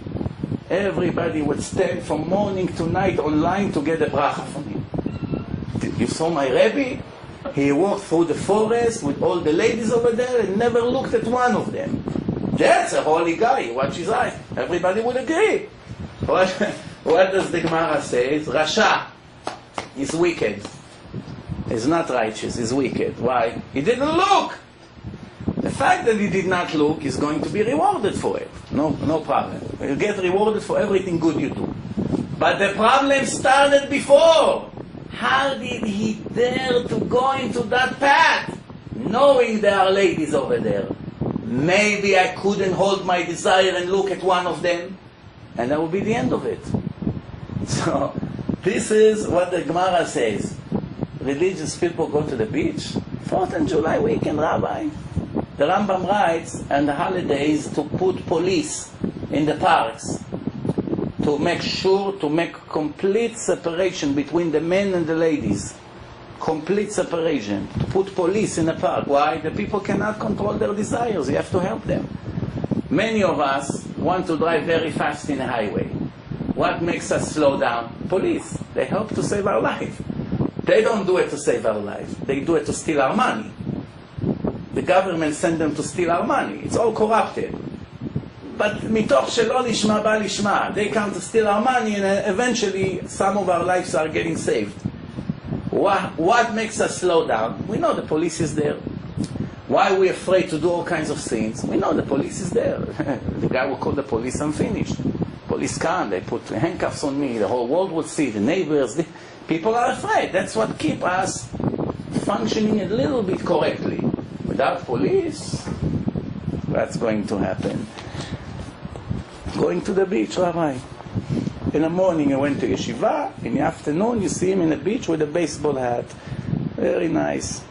everybody would stand from morning to night online to get a bracha from him. You saw my Rabbi? He walked through the forest with all the ladies over there and never looked at one of them. That's a holy guy. Watch his eyes. Everybody would agree. What does the Gemara say? Rasha is wicked. He's not righteous. He's wicked. Why? He didn't look. The fact that he did not look is going to be rewarded for it. No problem. You get rewarded for everything good you do. But the problem started before. How did he dare to go into that path, knowing there are ladies over there? Maybe I couldn't hold my desire and look at one of them, and that will be the end of it. So, this is what the Gemara says. Religious people go to the beach. 4th of July weekend, Rabbi. The Rambam writes, and the holidays to put police in the parks, to make sure, to make complete separation between the men and the ladies. Complete separation. To put police in the park. Why? The people cannot control their desires. You have to help them. Many of us want to drive very fast in a highway. What makes us slow down? Police. They help to save our life. They don't do it to save our life. They do it to steal our money. The government sends them to steal our money. It's all corrupted. But mitoch shelo lishma ba lishma. They come to steal our money, and eventually some of our lives are getting saved. What makes us slow down? We know the police is there. Why are we afraid to do all kinds of things? We know the police is there. The guy will call the police, I'm finished. Police come, they put handcuffs on me, the whole world will see, the neighbors. People are afraid. That's what keeps us functioning a little bit correctly. Without police, what's going to happen? Going to the beach, Rabbi. In the morning I went to yeshiva. In the afternoon you see him in the beach with a baseball hat. Very nice.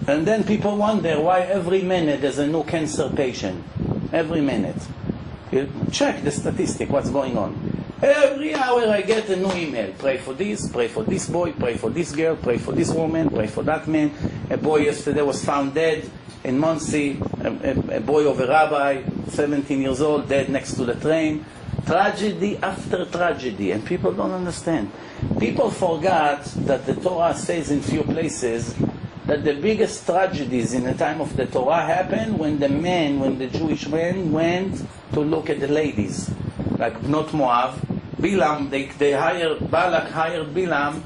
And then people wonder why every minute there's a new cancer patient. Every minute. You check the statistic, what's going on. Every hour I get a new email. Pray for this boy, pray for this girl, pray for this woman, pray for that man. A boy yesterday was found dead in Muncie, a boy of a rabbi, 17 years old, dead next to the train. Tragedy after tragedy, and people don't understand. People forgot that the Torah says in few places that the biggest tragedies in the time of the Torah happened when the Jewish men went to look at the ladies. Like not Moab, Bilam, Balak hired Bilam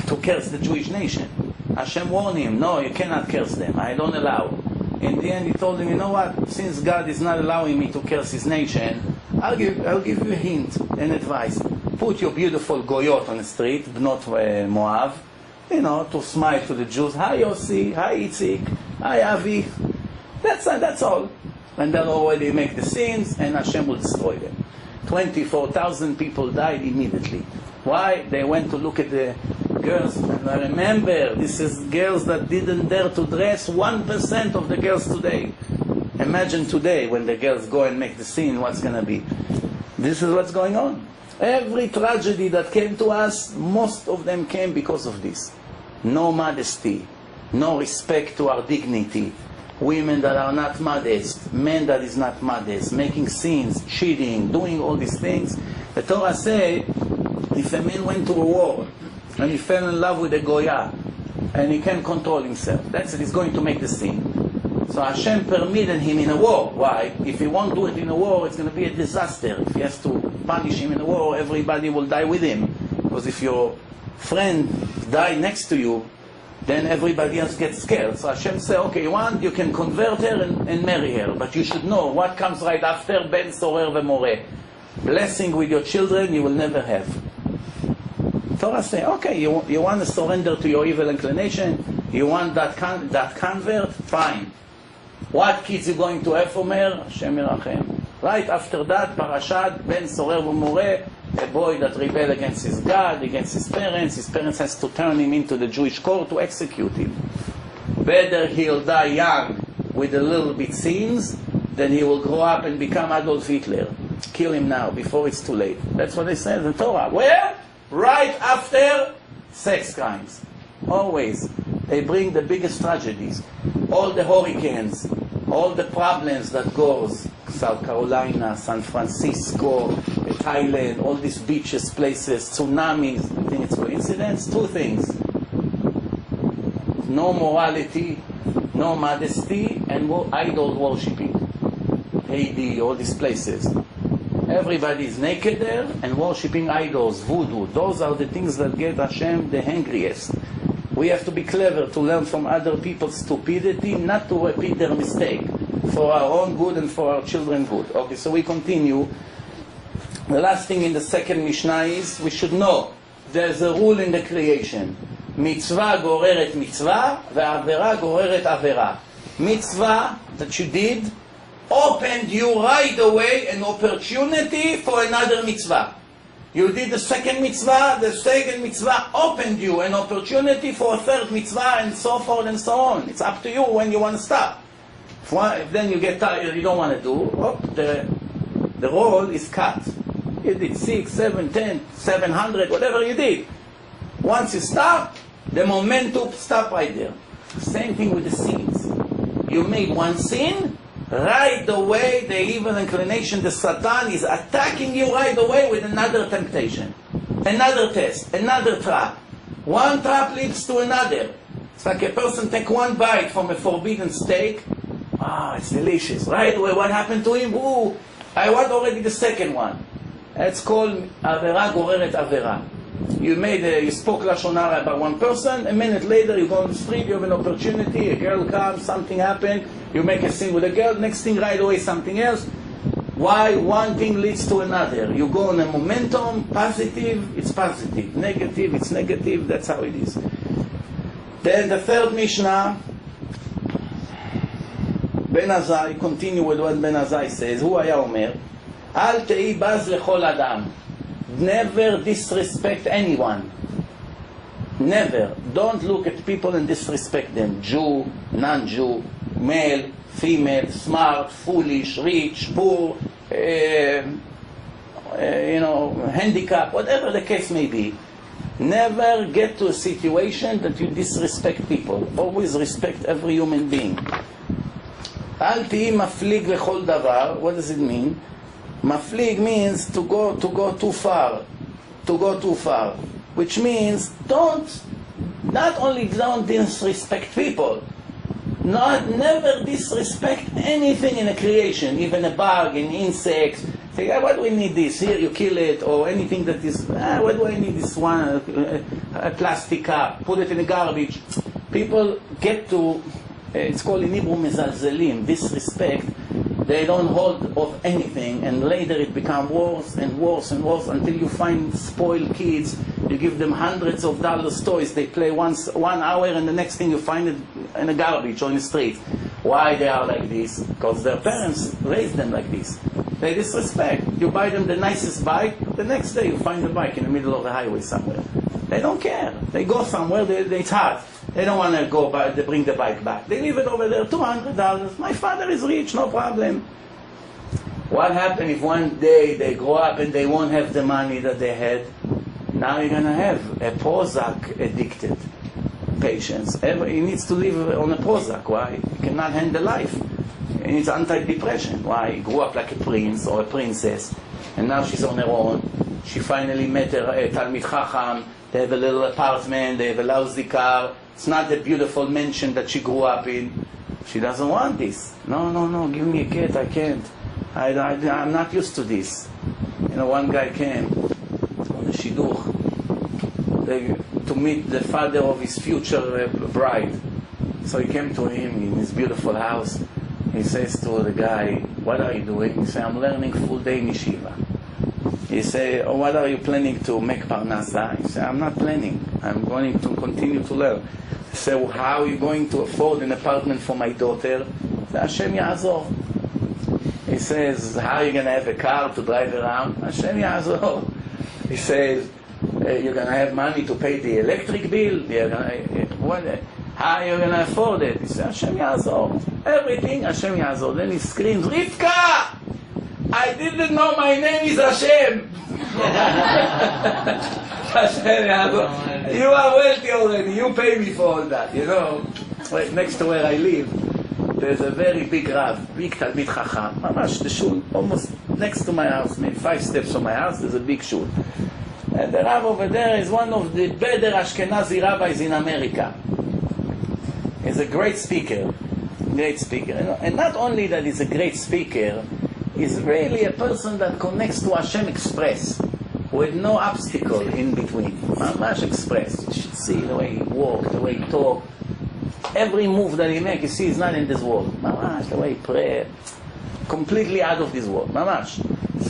to curse the Jewish nation. Hashem warned him, no, you cannot curse them, I don't allow. In the end he told him, you know what, since God is not allowing me to curse his nation, I'll give you a hint, an advice. Put your beautiful goyot on the street, not Moab, to smile to the Jews. Hi Yossi, hi Itzik, hi Avi. That's all. And they'll already make the sins, and Hashem will destroy them. 24,000 people died immediately. Why? They went to look at the girls. And I remember, this is girls that didn't dare to dress 1% of the girls today. Imagine today when the girls go and make the scene, what's going to be. This is what's going on. Every tragedy that came to us, most of them came because of this. No modesty, no respect to our dignity. Women that are not modest, men that is not modest, making sins, cheating, doing all these things. The Torah say, if a man went to a war and he fell in love with a goya and he can't control himself, that's it, he's going to make the sin. So Hashem permitted him in a war. Why? If he won't do it in a war, it's going to be a disaster. If he has to punish him in a war, everybody will die with him. Because if your friend dies next to you, then everybody else gets scared. So Hashem said, okay, you can convert her and marry her. But you should know what comes right after, ben sorer v'moreh. Blessing with your children you will never have. Torah say, okay, you want to surrender to your evil inclination? You want that convert? Fine. What kids you going to have from her? Hashem Yerachem. Right after that, Parashat, ben sorer v'moreh, a boy that rebelled against his God, against his parents has to turn him into the Jewish court to execute him. Better he'll die young with a little bit sins than he will grow up and become Adolf Hitler. Kill him now, before it's too late. That's what they say in the Torah. Where? Right after sex crimes. Always. They bring the biggest tragedies. All the hurricanes, all the problems that goes, South Carolina, San Francisco, Thailand, all these beaches, places, tsunamis. I think it's coincidence. Two things. No morality, no modesty, and idol worshipping. Haiti, all these places. Everybody is naked there and worshipping idols, voodoo. Those are the things that get Hashem the angriest. We have to be clever to learn from other people's stupidity, not to repeat their mistake, for our own good and for our children's good. Okay, so we continue. The last thing in the second Mishnah is, we should know, there's a rule in the creation. Mitzvah goreret mitzvah, ve'avera goreret avera. Mitzvah that you did opened you right away an opportunity for another mitzvah. You did the second mitzvah opened you an opportunity for a third mitzvah, and so forth and so on. It's up to you when you want to stop. If then you get tired, you don't want to do, the roll is cut. You did 6, 7, 10, 700, whatever you did. Once you stop, the momentum stop right there. Same thing with the sins. You made one sin, right away the evil inclination, the Satan, is attacking you right away with another temptation, another test, another trap. One trap leads to another. It's like a person take one bite from a forbidden steak. It's delicious. Right away, what happened to him? I want already the second one. It's called avera goreret avera. You spoke Lashon Hara about one person, a minute later you go on the street, you have an opportunity, a girl comes, something happened, you make a scene with a girl, next thing right away something else. Why? One thing leads to another. You go on a momentum, positive, it's positive, negative, it's negative, that's how it is. Then the third Mishnah, Ben Azai, continue with what Ben Azai says, Hu haya omer, Al te'i baz lechol adam. Never disrespect anyone. Never. Don't look at people and disrespect them. Jew, non-Jew, male, female, smart, foolish, rich, poor, handicap, whatever the case may be. Never get to a situation that you disrespect people. Always respect every human being. אל תהי מפליג לכל דבר. What does it mean? מפליג means to go too far. To go too far. Which means not only don't disrespect people, never disrespect anything in a creation, even a bug, an insect. Say, why do we need this? Here you kill it, or anything that is, why do I need this one, a plastic cup, put it in the garbage. People get to, it's called in Hebrew mezalzelim, disrespect. They don't hold of anything, and later it becomes worse and worse and worse until you find spoiled kids. You give them hundreds of dollars toys. They play 1 hour, and the next thing you find it in a garbage or in the street. Why they are like this? Because their parents raised them like this. They disrespect. You buy them the nicest bike. The next day you find the bike in the middle of the highway somewhere. They don't care. They go somewhere. It's hard. They don't want to go they bring the bike back. They leave it over there, $200. My father is rich, no problem. What happens if one day they grow up and they won't have the money that they had? Now you're going to have a Prozac addicted patient. He needs to live on a Prozac. Why? He cannot handle life. He needs anti-depression. Why? He grew up like a prince or a princess, and now she's on her own. She finally met her Talmid Chacham. They have a little apartment. They have a lousy car. It's not the beautiful mansion that she grew up in. She doesn't want this. No, give me a cat, I can't. I'm not used to this. One guy came on the shidduch to meet the father of his future bride. So he came to him in his beautiful house. He says to the guy, what are you doing? He said, I'm learning full day in yeshiva. He said, what are you planning to make parnasa? He said, I'm not planning. I'm going to continue to learn. He said, well, how are you going to afford an apartment for my daughter? He said, Hashem Ya'azor. He says, how are you going to have a car to drive around? Hashem Ya'azor. He says, you're going to have money to pay the electric bill? How are you going to afford it? He said, Hashem Ya'azor. Everything, Hashem Ya'azor. Then he screams, Rivka! I didn't know my name is Hashem. Hashem Ya'azor. You are wealthy already. You pay me for all that. Right next to where I live, there's a very big Rav, big Talmid Chacham. Mamash, the shul, almost next to my house, maybe 5 steps from my house, there's a big shul. And the Rav over there is one of the better Ashkenazi rabbis in America. He's a great speaker. And not only that he's a great speaker, he's really a person that connects to Hashem Express, with no obstacle in between. Mamash Express. You should see the way he walks, the way he talks. Every move that he makes, you see, is not in this world. Mamash, the way he prays, completely out of this world. Mamash.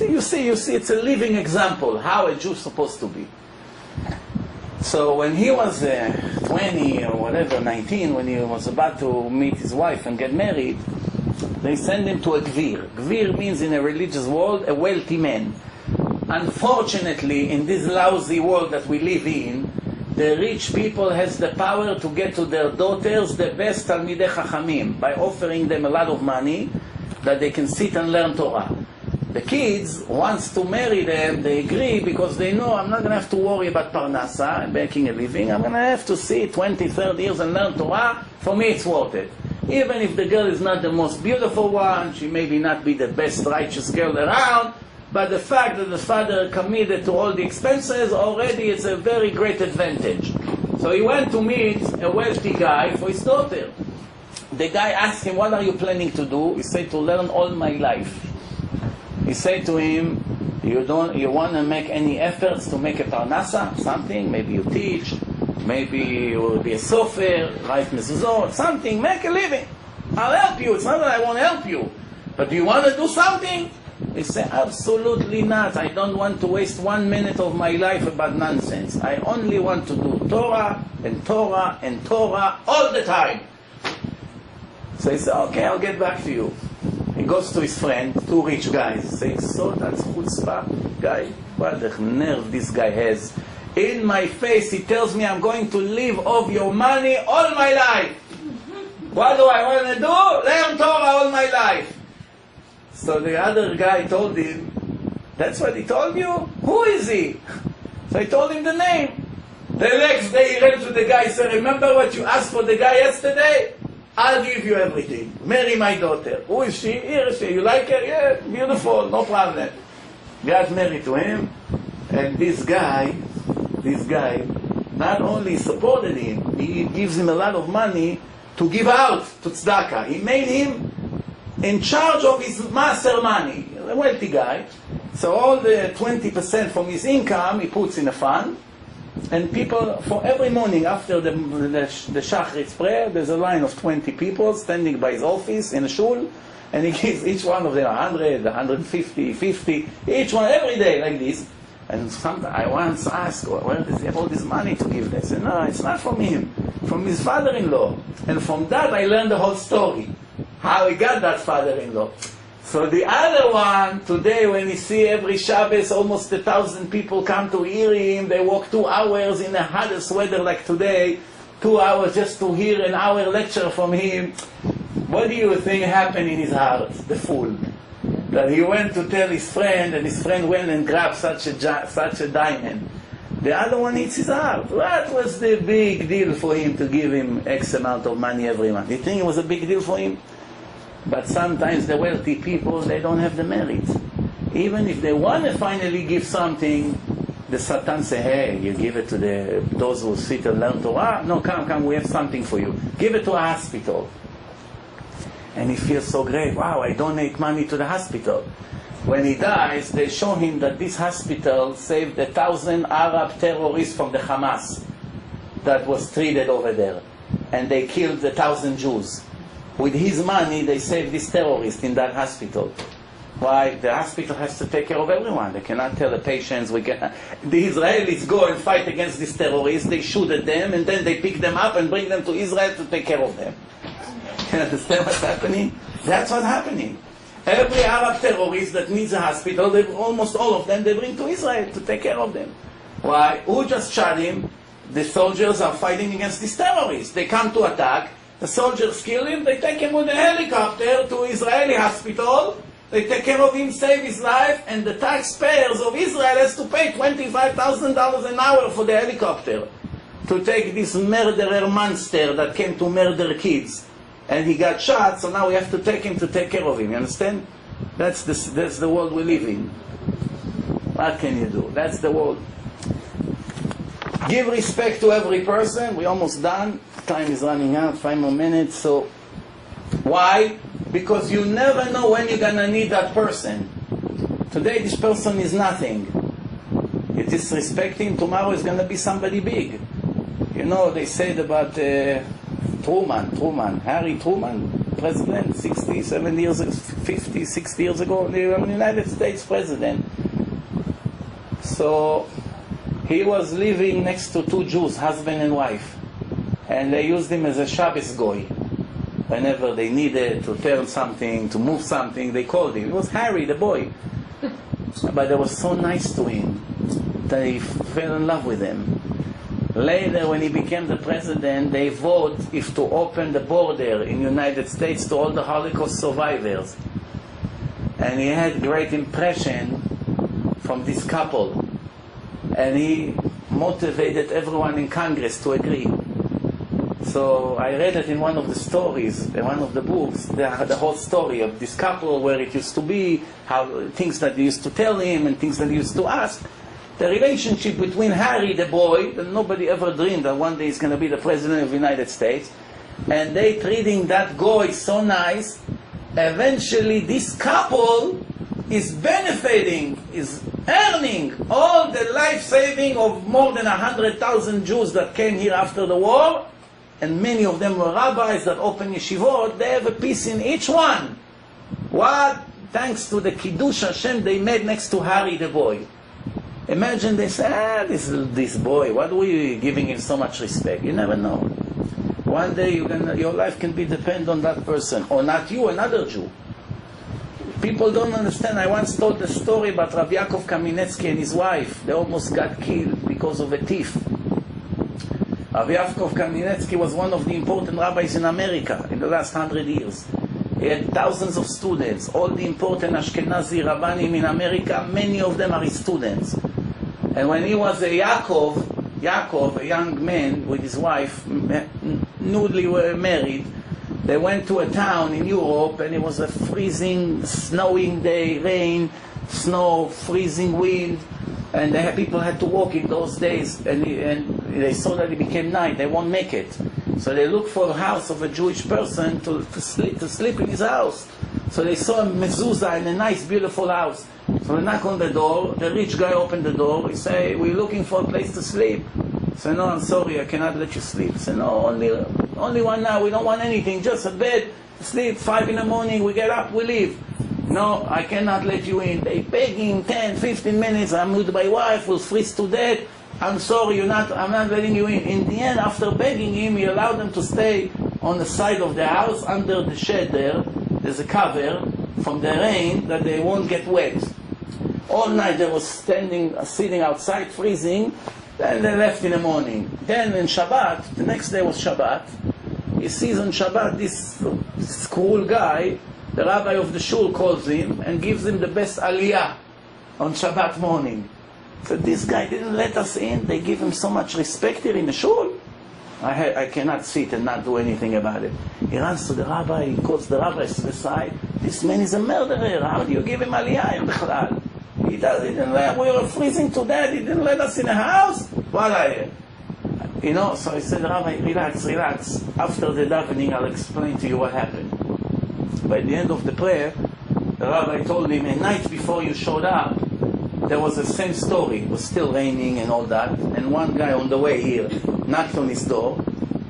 You see, it's a living example how a Jew is supposed to be. So when he was 20 or whatever, 19, when he was about to meet his wife and get married, they send him to a gvir. Gvir means in a religious world, a wealthy man. Unfortunately, in this lousy world that we live in, the rich people has the power to get to their daughters the best Talmidei Chachamim by offering them a lot of money that they can sit and learn Torah. The kids wants to marry them, they agree because they know I'm not going to have to worry about parnasa and making a living. I'm going to have to sit 20, 30 years and learn Torah. For me it's worth it. Even if the girl is not the most beautiful one, she may not be the best righteous girl around, but the fact that the father committed to all the expenses, already it's a very great advantage. So he went to meet a wealthy guy for his daughter. The guy asked him, what are you planning to do? He said, to learn all my life. He said to him, you want to make any efforts to make a parnasa, something? Maybe you teach, maybe you will be a sofer, write mezuzot, something, make a living. I'll help you. It's not that I won't help you. But do you want to do something? He said, absolutely not. I don't want to waste 1 minute of my life about nonsense. I only want to do Torah and Torah and Torah all the time. So he said, okay, I'll get back to you. He goes to his friend, 2 rich guys. He says, so that's chutzpah, guy. What the nerve this guy has. in my face, he tells me I'm going to live off your money all my life. What do I want to do? Learn Torah all my life. So the other guy told him, that's what he told you? Who is he? So I told him the name. The next day he ran to the guy and said, remember what you asked for the guy yesterday? I'll give you everything. Marry my daughter. Who is she? Here is she. You like her? Yeah, beautiful, no problem. Got married to him, and this guy not only supported him, he gives him a lot of money to give out to tzedakah. He made him in charge of his master money, a wealthy guy. So all the 20% from his income he puts in a fund, and people, for every morning after the Shachrit's prayer, there's a line of 20 people standing by his office in a shul, and he gives each one of them 100, 150, 50, each one every day like this. And I once asked, where does he have all this money to give this? And no, it's not from him, from his father-in-law. And from that I learned the whole story, how he got that father-in-law. So the other one, today when you see every Shabbos, almost 1,000 people come to hear him, they walk 2 hours in the hottest weather like today, 2 hours just to hear an hour lecture from him. What do you think happened in his heart, the fool? That he went to tell his friend, and his friend went and grabbed such a diamond. The other one hits his heart. What was the big deal for him to give him X amount of money every month? You think it was a big deal for him? But sometimes the wealthy people, they don't have the merit. Even if they want to finally give something, the Satan say, hey, you give it to those who sit and learn Torah? No, come, we have something for you. Give it to a hospital. And he feels so great. Wow, I donate money to the hospital. When he dies, they show him that this hospital saved 1,000 Arab terrorists from the Hamas that was treated over there. And they killed 1,000 Jews. With his money, they saved these terrorists in that hospital. Why? The hospital has to take care of everyone. They cannot tell the patients, the Israelis go and fight against these terrorists, they shoot at them, and then they pick them up and bring them to Israel to take care of them. You understand what's happening? That's what's happening. Every Arab terrorist that needs a hospital, almost all of them, they bring to Israel to take care of them. Why? Who just shot him? The soldiers are fighting against these terrorists. They come to attack, the soldiers kill him, they take him with a helicopter to Israeli hospital, they take care of him, save his life, and the taxpayers of Israel has to pay $25,000 an hour for the helicopter to take this murderer monster that came to murder kids. And he got shot, so now we have to take him to take care of him. You understand? That's the world we live in. What can you do? That's the world. Give respect to every person. We're almost done. Time is running out. 5 more minutes. So, why? Because you never know when you're going to need that person. Today this person is nothing. You disrespect him, tomorrow is going to be somebody big. You know, they said about Harry Truman, president, 60, 70 years, 50, 60 years ago, the United States president. So he was living next to 2 Jews, husband and wife, and they used him as a Shabbos goy. Whenever they needed to turn something, to move something, they called him. It was Harry, the boy. But they were so nice to him that they fell in love with him. Later, when he became the president, they vote if to open the border in the United States to all the Holocaust survivors. And he had great impression from this couple. And he motivated everyone in Congress to agree. So I read it in one of the stories, in one of the books, the whole story of this couple, where it used to be, how things that they used to tell him and things that he used to ask. The relationship between Harry, the boy, that nobody ever dreamed that one day he's going to be the president of the United States, and they treating that guy so nice, eventually this couple is benefiting, is earning all the life saving of more than 100,000 Jews that came here after the war, and many of them were rabbis that opened yeshivot. They have a piece in each one. What? Thanks to the Kiddush Hashem they made next to Harry the boy. Imagine they say, this boy, what are we giving him so much respect? You never know. One day your life can be dependent on that person, or not you, another Jew. People don't understand. I once told the story about Rabbi Yaakov Kamenetsky and his wife. They almost got killed because of a thief. Rabbi Yaakov Kamenetsky was one of the important rabbis in America in the last 100 years. He had thousands of students. All the important Ashkenazi Rabbanim in America, many of them are his students. And when he was a Yaakov, a young man with his wife, newly were married, they went to a town in Europe, and it was a freezing, snowing day, rain, snow, freezing wind, and people had to walk in those days, and they saw that it became night, they won't make it. So they looked for a house of a Jewish person to sleep in his house. So they saw a mezuzah in a nice, beautiful house. So they knock on the door, the rich guy opened the door, he say, "We're looking for a place to sleep." Say, "No, I'm sorry, I cannot let you sleep." Say, "No, only one now, we don't want anything, just a bed, sleep, 5 in the morning, we get up, we leave." "No, I cannot let you in." They begging 10, 15 minutes, "I'm with my wife, we'll freeze to death. I'm sorry, I'm not letting you in." In the end, after begging him, he allowed them to stay on the side of the house, under the shed there. There's a cover from the rain that they won't get wet. All night they was sitting outside, freezing. Then they left in the morning. Then in Shabbat, the next day was Shabbat, he sees on Shabbat this cool guy, the rabbi of the shul calls him and gives him the best aliyah on Shabbat morning. So this guy didn't let us in, they give him so much respect here in the shul. I cannot sit and not do anything about it. He runs to the rabbi, he calls the rabbi to the side. "This man is a murderer, how do you give him aliyah bichlal? He didn't let, we were freezing to death, he didn't let us in the house. What are you?" You know, so I said, "Rabbi, relax. After the davening, I'll explain to you what happened." By the end of the prayer, the rabbi told him, a night before you showed up, there was the same story. It was still raining and all that, and one guy on the way here knocked on his door,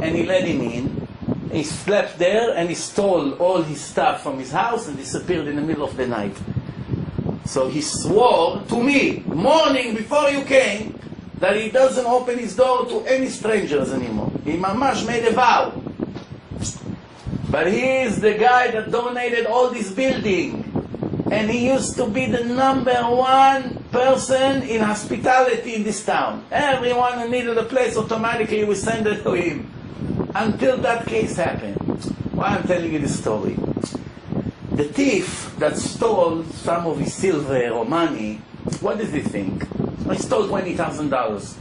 and he let him in. He slept there, and he stole all his stuff from his house and disappeared in the middle of the night. So he swore to me, morning before you came, that he doesn't open his door to any strangers anymore. He mamash made a vow. But he is the guy that donated all this building. And he used to be the #1 person in hospitality in this town. Everyone who needed a place, automatically we send it to him. Until that case happened. Why I'm telling you this story? The thief that stole some of his silver or money, what does he think? I stole $20,000.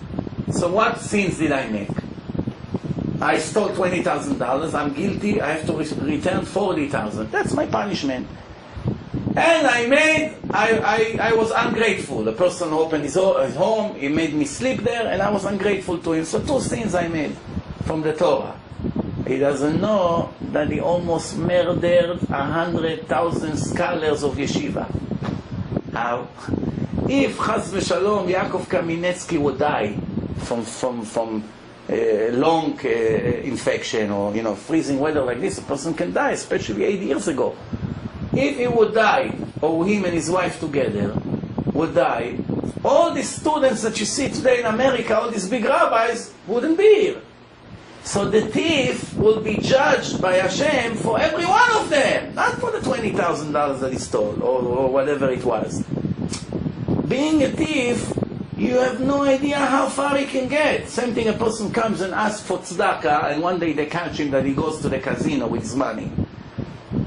So what sins did I make? I stole $20,000, I'm guilty, I have to return $40,000. That's my punishment. And I was ungrateful. The person opened his home, he made me sleep there, and I was ungrateful to him. So 2 sins I made from the Torah. He doesn't know that he almost murdered 100,000 scholars of yeshiva. How? If Chas v'Shalom Yaakov Kamenetsky would die from long infection or freezing weather like this, a person can die, especially 8 years ago. If he would die, or him and his wife together would die, all the students that you see today in America, all these big rabbis, wouldn't be here. So the thief will be judged by Hashem for every one of them, not for the $20,000 that he stole, or whatever it was. Being a thief, you have no idea how far he can get. Same thing, a person comes and asks for tzedakah, and one day they catch him that he goes to the casino with his money.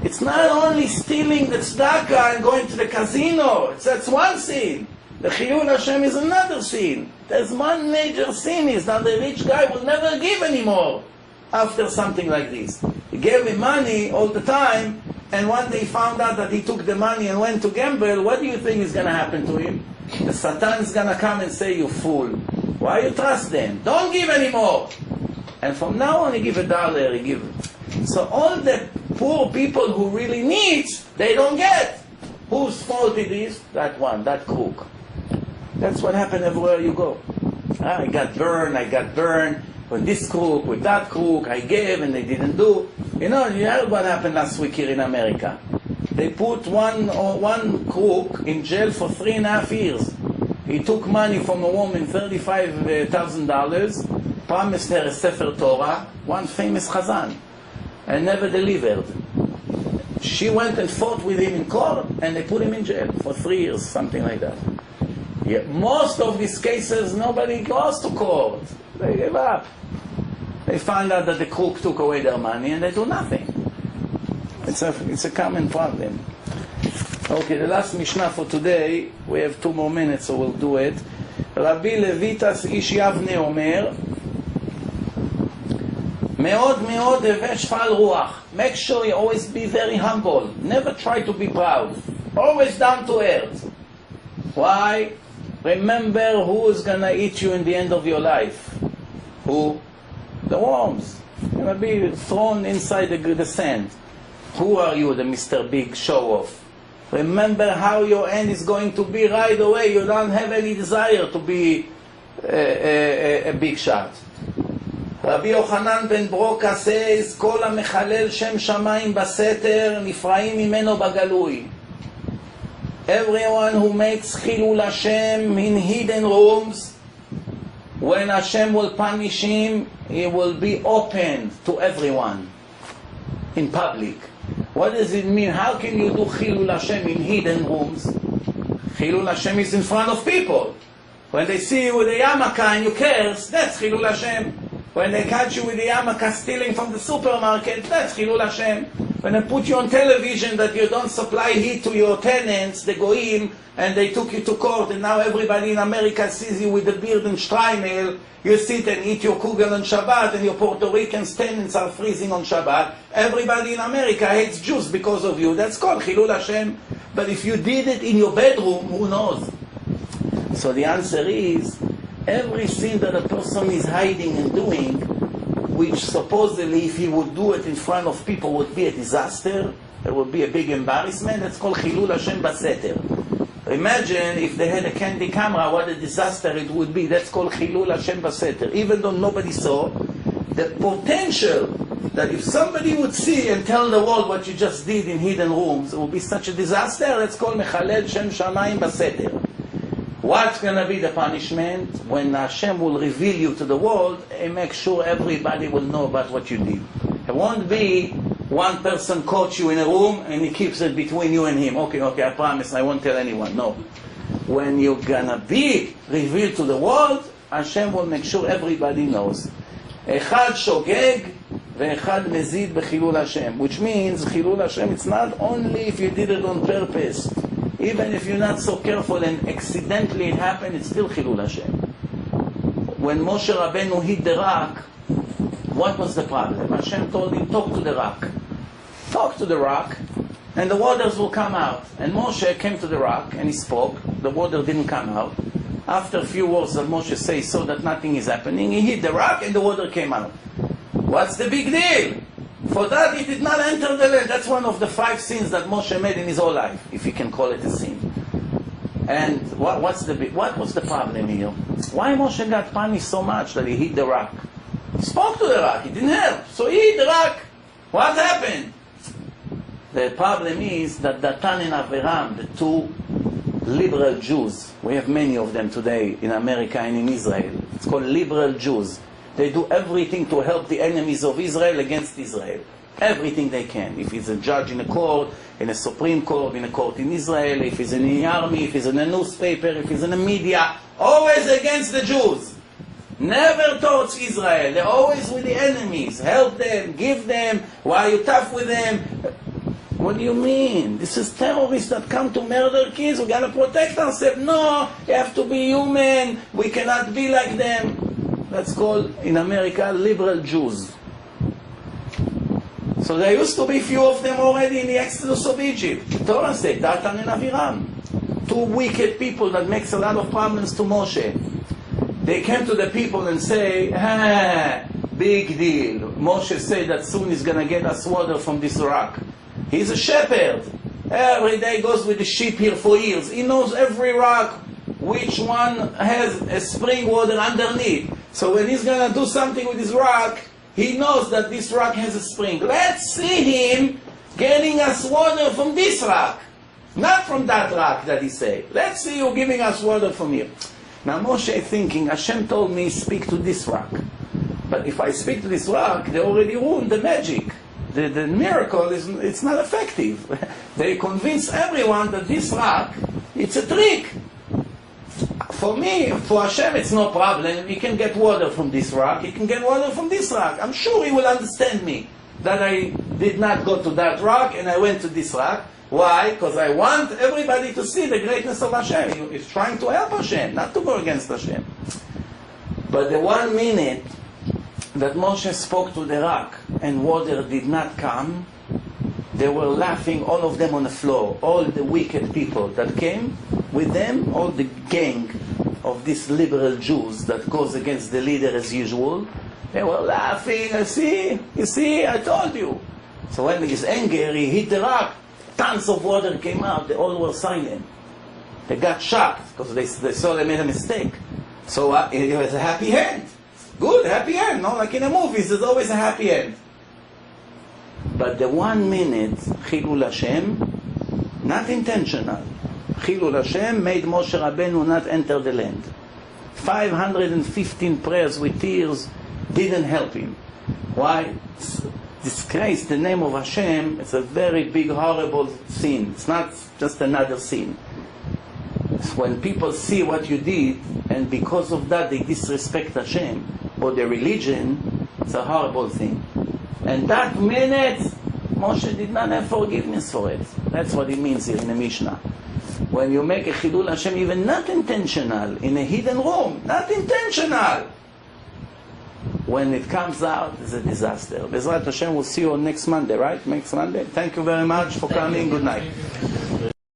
It's not only stealing the tzedakah and going to the casino. That's one sin. The chiyul Hashem is another sin. There's one major sin is that the rich guy will never give anymore after something like this. He gave him money all the time, and one day he found out that he took the money and went to gamble. What do you think is going to happen to him? The Satan is going to come and say, "You fool. Why you trust them? Don't give anymore." And from now on, he give $1, he give it. So all the poor people who really need, they don't get. Whose fault it is? That one, that crook. That's what happened everywhere you go. I got burned with this crook, with that crook, I gave and they didn't do. You heard what happened last week here in America. They put one crook in jail for 3.5 years. He took money from a woman, $35,000, promised her a Sefer Torah, one famous Chazan, and never delivered. she went and fought with him in court, and they put him in jail for 3 years, something like that. Yeah, most of these cases, nobody goes to court. They give up. They find out that the crook took away their money, and they do nothing. It's a common problem. Okay, the last Mishnah for today, we have 2 more minutes, so we'll do it. Rabbi Levitas ish Yavne Omer, מאוד מאוד הווה שפל רוח. Make sure you always be very humble. Never try to be proud. Always down to earth. Why? Remember who is going to eat you in the end of your life. Who? The worms. You're going to be thrown inside the sand. Who are you, the Mr. Big show-off? Remember how your end is going to be right away. You don't have any desire to be a big shot. Rabbi Yochanan ben Broka says, כל המחלל שם שמיים בסתר, נפרעים ממנו בגלוי. Everyone who makes Chilul Hashem in hidden rooms, when Hashem will punish him, he will be open to everyone in public. What does it mean? How can you do Chilul Hashem in hidden rooms? Chilul Hashem is in front of people. When they see you with a yarmulke and you curse, that's Chilul Hashem. When they catch you with the yarmulke stealing from the supermarket, that's Chilul Hashem. When they put you on television that you don't supply heat to your tenants, the goyim, and they took you to court, and now everybody in America sees you with the beard and Streimel, you sit and eat your kugel on Shabbat, and your Puerto Rican tenants are freezing on Shabbat. Everybody in America hates Jews because of you. That's called Chilul Hashem. But if you did it in your bedroom, who knows? So the answer is, everything that a person is hiding and doing, which supposedly if he would do it in front of people would be a disaster, there would be a big embarrassment, that's called Chilul Hashem Baseter. Imagine if they had a candy camera, what a disaster it would be. That's called Chilul Hashem Baseter. Even though nobody saw, the potential that if somebody would see and tell the world what you just did in hidden rooms, it would be such a disaster. That's called Mechalel Shem Shamayim Baseter. What's going to be the punishment? When Hashem will reveal you to the world and make sure everybody will know about what you did. It won't be one person caught you in a room and he keeps it between you and him. Okay, I promise I won't tell anyone. No. When you're going to be revealed to the world, Hashem will make sure everybody knows. Echad shogeg ve'echad mezid b'chilul Hashem. Which means Chilul Hashem, it's not only if you did it on purpose. Even if you're not so careful and accidentally it happened, it's still Chilul Hashem. When Moshe Rabbeinu hit the rock, what was the problem? Hashem told him, talk to the rock. Talk to the rock, and the waters will come out. And Moshe came to the rock, and he spoke. The water didn't come out. After a few words that Moshe says, he saw that nothing is happening. He hit the rock, and the water came out. What's the big deal? For that, he did not enter the land. That's one of the 5 sins that Moshe made in his whole life, if you can call it a sin. And what was the problem here? Why Moshe got punished so much that he hit the rock? He spoke to the rock. He didn't help. So he hit the rock. What happened? The problem is that Datan and Aviram, the 2 liberal Jews, we have many of them today in America and in Israel. It's called liberal Jews. They do everything to help the enemies of Israel against Israel. Everything they can. If he's a judge in a court, in a Supreme Court, in a court in Israel, if he's in the army, if he's in a newspaper, if he's in the media, always against the Jews. Never towards Israel. They're always with the enemies. Help them, give them. Why are you tough with them? What do you mean? This is terrorists that come to murder kids. We're going to protect ourselves. No, you have to be human. We cannot be like them. That's called, in America, liberal Jews. So there used to be few of them already in the Exodus of Egypt. The Torah said, Datan and Aviram. 2 wicked people that makes a lot of problems to Moshe. They came to the people and say, big deal. Moshe said that soon he's going to get us water from this rock. He's a shepherd. Every day goes with the sheep here for years. He knows every rock, which one has a spring water underneath. So when he's going to do something with his rock, he knows that this rock has a spring. Let's see him getting us water from this rock. Not from that rock that he said. Let's see you giving us water from here. Now Moshe is thinking, Hashem told me speak to this rock. But if I speak to this rock, they already ruined the magic. the miracle it's not effective. They convince everyone that this rock, it's a trick. For me, for Hashem, it's no problem. He can get water from this rock. He can get water from this rock. I'm sure he will understand me that I did not go to that rock and I went to this rock. Why? Because I want everybody to see the greatness of Hashem. He's trying to help Hashem, not to go against Hashem. But the 1 minute that Moshe spoke to the rock and water did not come, they were laughing, all of them on the floor. All the wicked people that came with them, all the gang of these liberal Jews that goes against the leader as usual, they were laughing. You see, I told you. So when he's angry, he hit the rock. Tons of water came out. They all were silent. They got shocked because they saw they made a mistake. So it was a happy end. Good, happy end. No, like in the movies, there's always a happy end. But the 1 minute Chilul Hashem, not intentional. Chilul Hashem made Moshe Rabbeinu not enter the land. 515 prayers with tears didn't help him. Why? Disgrace the name of Hashem. It's a very big, horrible sin. It's not just another sin. It's when people see what you did, and because of that they disrespect Hashem or their religion, it's a horrible thing. And that minute, Moshe did not have forgiveness for it. That's what it means here in the Mishnah. When you make a Chilul Hashem, even not intentional, in a hidden room, not intentional, when it comes out, it's a disaster. Bezrat Hashem, we'll see you on next Monday, right? Next Monday. Thank you very much for coming. Good night.